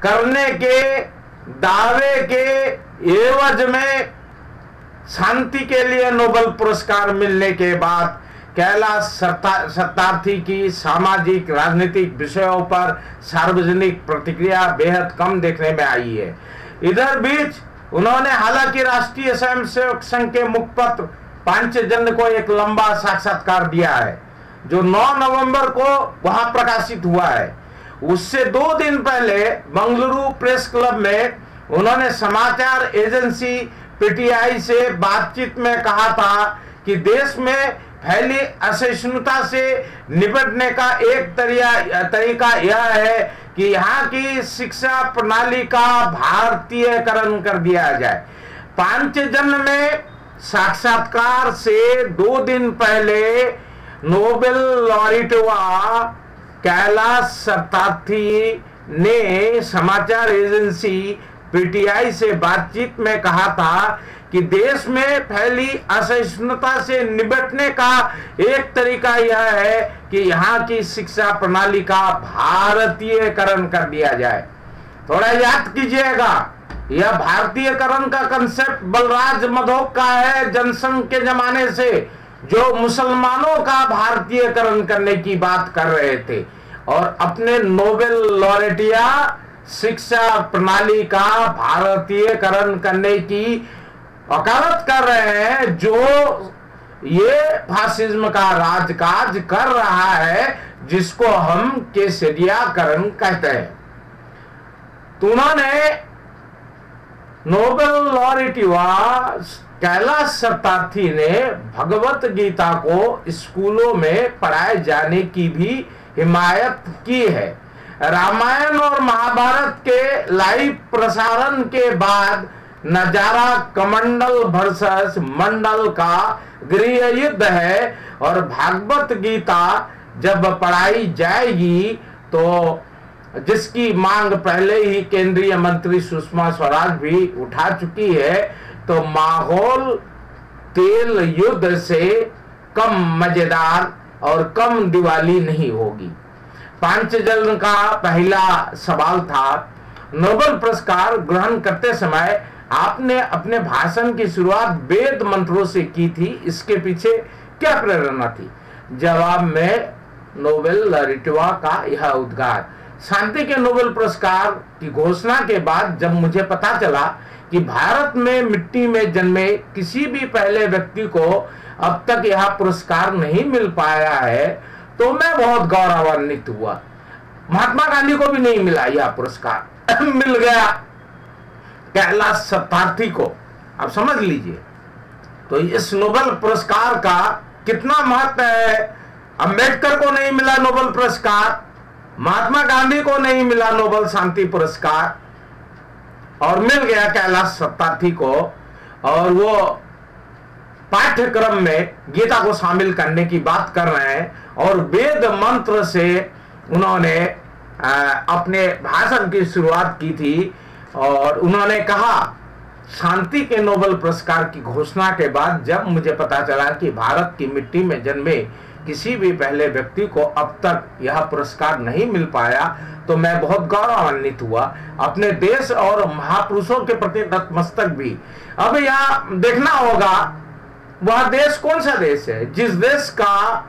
करने के दावे के एवज में शांति के लिए नोबेल पुरस्कार मिलने के बाद कैलाश सत्यार्थी की सामाजिक राजनीतिक विषयों पर सार्वजनिक प्रतिक्रिया बेहद कम देखने में आई है। इधर बीच उन्होंने हालांकि राष्ट्रीय स्वयंसेवक संघ के मुखपत्र पांचजन्य को एक लंबा साक्षात्कार दिया है जो 9 नवंबर को वहां प्रकाशित हुआ है। उससे 2 दिन पहले बंगलुरु प्रेस क्लब में उन्होंने समाचार एजेंसी पीटीआई से बातचीत में कहा था कि देश में फैली असहिष्णुता से निपटने का एक तरीका यह है कि यहाँ की शिक्षा प्रणाली का भारतीयकरण कर दिया जाए। पांचजन्य में साक्षात्कार से 2 दिन पहले नोबेल लॉरेटवा कैलाश सत्यार्थी ने समाचार एजेंसी पीटीआई से बातचीत में कहा था कि देश में फैली असहिष्णुता से निपटने का एक तरीका यह है कि यहाँ की शिक्षा प्रणाली का भारतीयकरण कर दिया जाए। थोड़ा याद कीजिएगा, यह भारतीयकरण का कंसेप्ट बलराज मधोक का है जनसंघ के जमाने से, जो मुसलमानों का भारतीयकरण करने की बात कर रहे थे और अपने नोबेल लॉरेटिया शिक्षा प्रणाली का भारतीयकरण करने की वकालत कर रहे हैं, जो ये फासिज्म का राजकाज कर रहा है जिसको हम केसरियाकरण कहते हैं। तो उन्होंने नोबेल लॉरेटवा कैलाश सत्यार्थी ने भगवत गीता को स्कूलों में पढ़ाए जाने की भी हिमायत की है। रामायण और महाभारत के लाइव प्रसारण के बाद नजारा कमंडल वर्सेस मंडल का गृह युद्ध है और भागवत गीता जब पढ़ाई जाएगी तो जिसकी मांग पहले ही केंद्रीय मंत्री सुषमा स्वराज भी उठा चुकी है, तो माहौल तेल युद्ध से कम मजेदार और कम दिवाली नहीं होगी। पांचजन का पहला सवाल था, नोबेल पुरस्कार ग्रहण करते समय आपने अपने भाषण की शुरुआत वेद मंत्रों से की थी, इसके पीछे क्या प्रेरणा थी? जवाब में नोबेल लॉरेटवा का यह उद्गार। शांति के नोबेल पुरस्कार की घोषणा के बाद जब मुझे पता चला कि भारत में मिट्टी में जन्मे किसी भी पहले व्यक्ति को अब तक यह पुरस्कार नहीं मिल पाया है, तो मैं बहुत गौरवान्वित हुआ। महात्मा गांधी को भी नहीं मिला यह पुरस्कार, मिल गया कैलाश सत्यार्थी को। आप समझ लीजिए तो इस नोबेल पुरस्कार का कितना महत्व है। अंबेडकर को नहीं मिला नोबेल पुरस्कार, महात्मा गांधी को नहीं मिला नोबेल शांति पुरस्कार, और मिल गया कैलाश सत्यार्थी को। और वो पाठ्यक्रम में गीता को शामिल करने की बात कर रहे हैं, और वेद मंत्र से उन्होंने अपने भाषण की शुरुआत की थी। और उन्होंने कहा, शांति के नोबेल पुरस्कार की घोषणा के बाद जब मुझे पता चला कि भारत की मिट्टी में जन्मे किसी भी पहले व्यक्ति को अब तक यह पुरस्कार नहीं मिल पाया, तो मैं बहुत गौरवान्वित हुआ। अपने देश और महापुरुषों के प्रति नतमस्तक भी। अब यह देखना होगा वह देश कौन सा देश है जिस देश का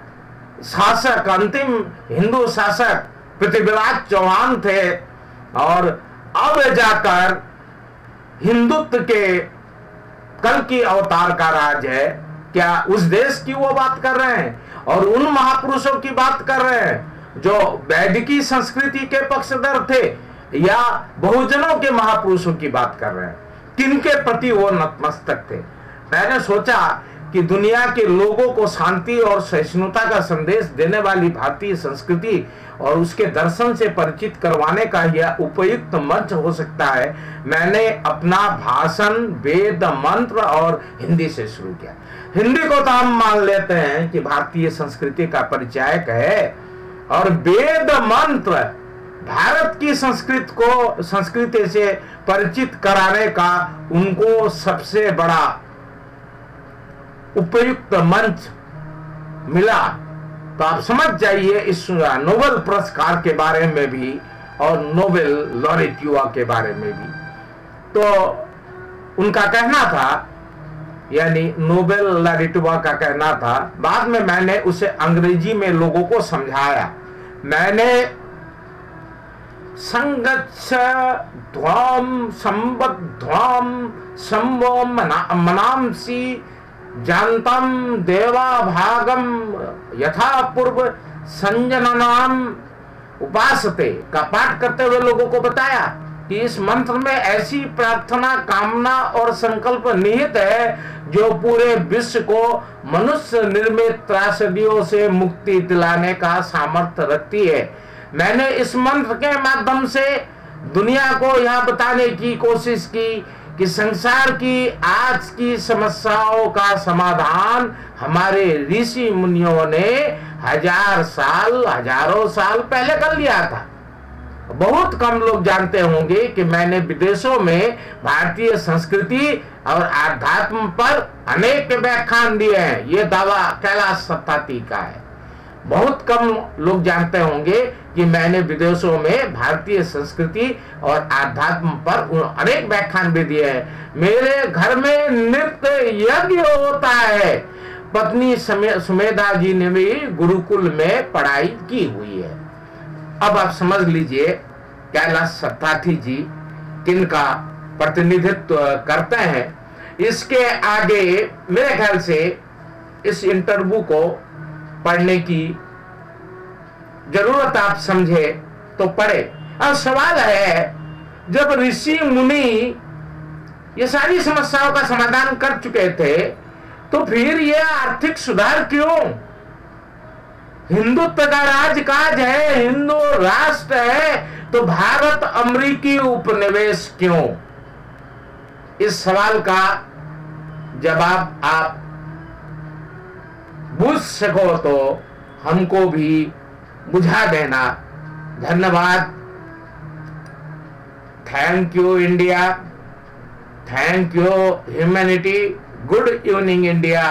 शासक, अंतिम हिंदू शासक पृथ्वीराज चौहान थे, और अब जाकर हिंदुत्व के कल की अवतार का राज है। क्या उस देश की वो बात कर रहे हैं और उन महापुरुषों की बात कर रहे हैं जो वैदिकी संस्कृति के पक्षधर थे, या बहुजनों के महापुरुषों की बात कर रहे हैं? किनके प्रति वो नतमस्तक थे? मैंने सोचा कि दुनिया के लोगों को शांति और सहिष्णुता का संदेश देने वाली भारतीय संस्कृति और उसके दर्शन से परिचित करवाने का यह उपयुक्त मंच हो सकता है। मैंने अपना भाषण वेद मंत्र और हिंदी से शुरू किया। हिंदी को तो हम मान लेते हैं कि भारतीय संस्कृति का परिचायक है, और वेद मंत्र भारत की संस्कृति से परिचित कराने का उनको सबसे बड़ा उपयुक्त मंच मिला। तो आप समझ जाइए इस नोबेल पुरस्कार के बारे में भी और नोबेल लॉरेटवा के बारे में भी। तो उनका कहना था, यानी नोबेल लॉरेटवा का कहना था, बाद में मैंने उसे अंग्रेजी में लोगों को समझाया। मैंने संगच्छ ध्वम संबध्वम संवो मनांसी जानतम देवा भागम यथा पूर्व संजननाम उपासते का पाठ करते हुए लोगों को बताया कि इस मंत्र में ऐसी प्रार्थना, कामना और संकल्प निहित है जो पूरे विश्व को मनुष्य निर्मित त्रासदियों से मुक्ति दिलाने का सामर्थ्य रखती है। मैंने इस मंत्र के माध्यम से दुनिया को यह बताने की कोशिश की कि संसार की आज की समस्याओं का समाधान हमारे ऋषि मुनियों ने हजारों साल पहले कर लिया था। बहुत कम लोग जानते होंगे कि मैंने विदेशों में भारतीय संस्कृति और आध्यात्म पर अनेक व्याख्यान दिए हैं। ये दावा कैलाश सत्यार्थी का है। बहुत कम लोग जानते होंगे कि मैंने विदेशों में भारतीय संस्कृति और आध्यात्म पर अनेक व्याख्यान भी दिए हैं। मेरे घर में नृत्य यज्ञ होता है। पत्नी सुमेधा जी ने भी गुरुकुल में पढ़ाई की हुई है। अब आप समझ लीजिए कैलाश सत्यार्थी जी किनका प्रतिनिधित्व करते हैं। इसके आगे मेरे ख्याल से इस इंटरव्यू को पढ़ने की जरूरत आप समझे तो पढ़े। अब सवाल है, जब ऋषि मुनि ये सारी समस्याओं का समाधान कर चुके थे, तो फिर ये आर्थिक सुधार क्यों? हिंदुत्व का राजकाज है, हिंदू राष्ट्र है, तो भारत अमेरिकी उपनिवेश क्यों? इस सवाल का जवाब आप बुझ सको तो हमको भी बुझा देना। धन्यवाद। Thank you India, thank you humanity, good evening India.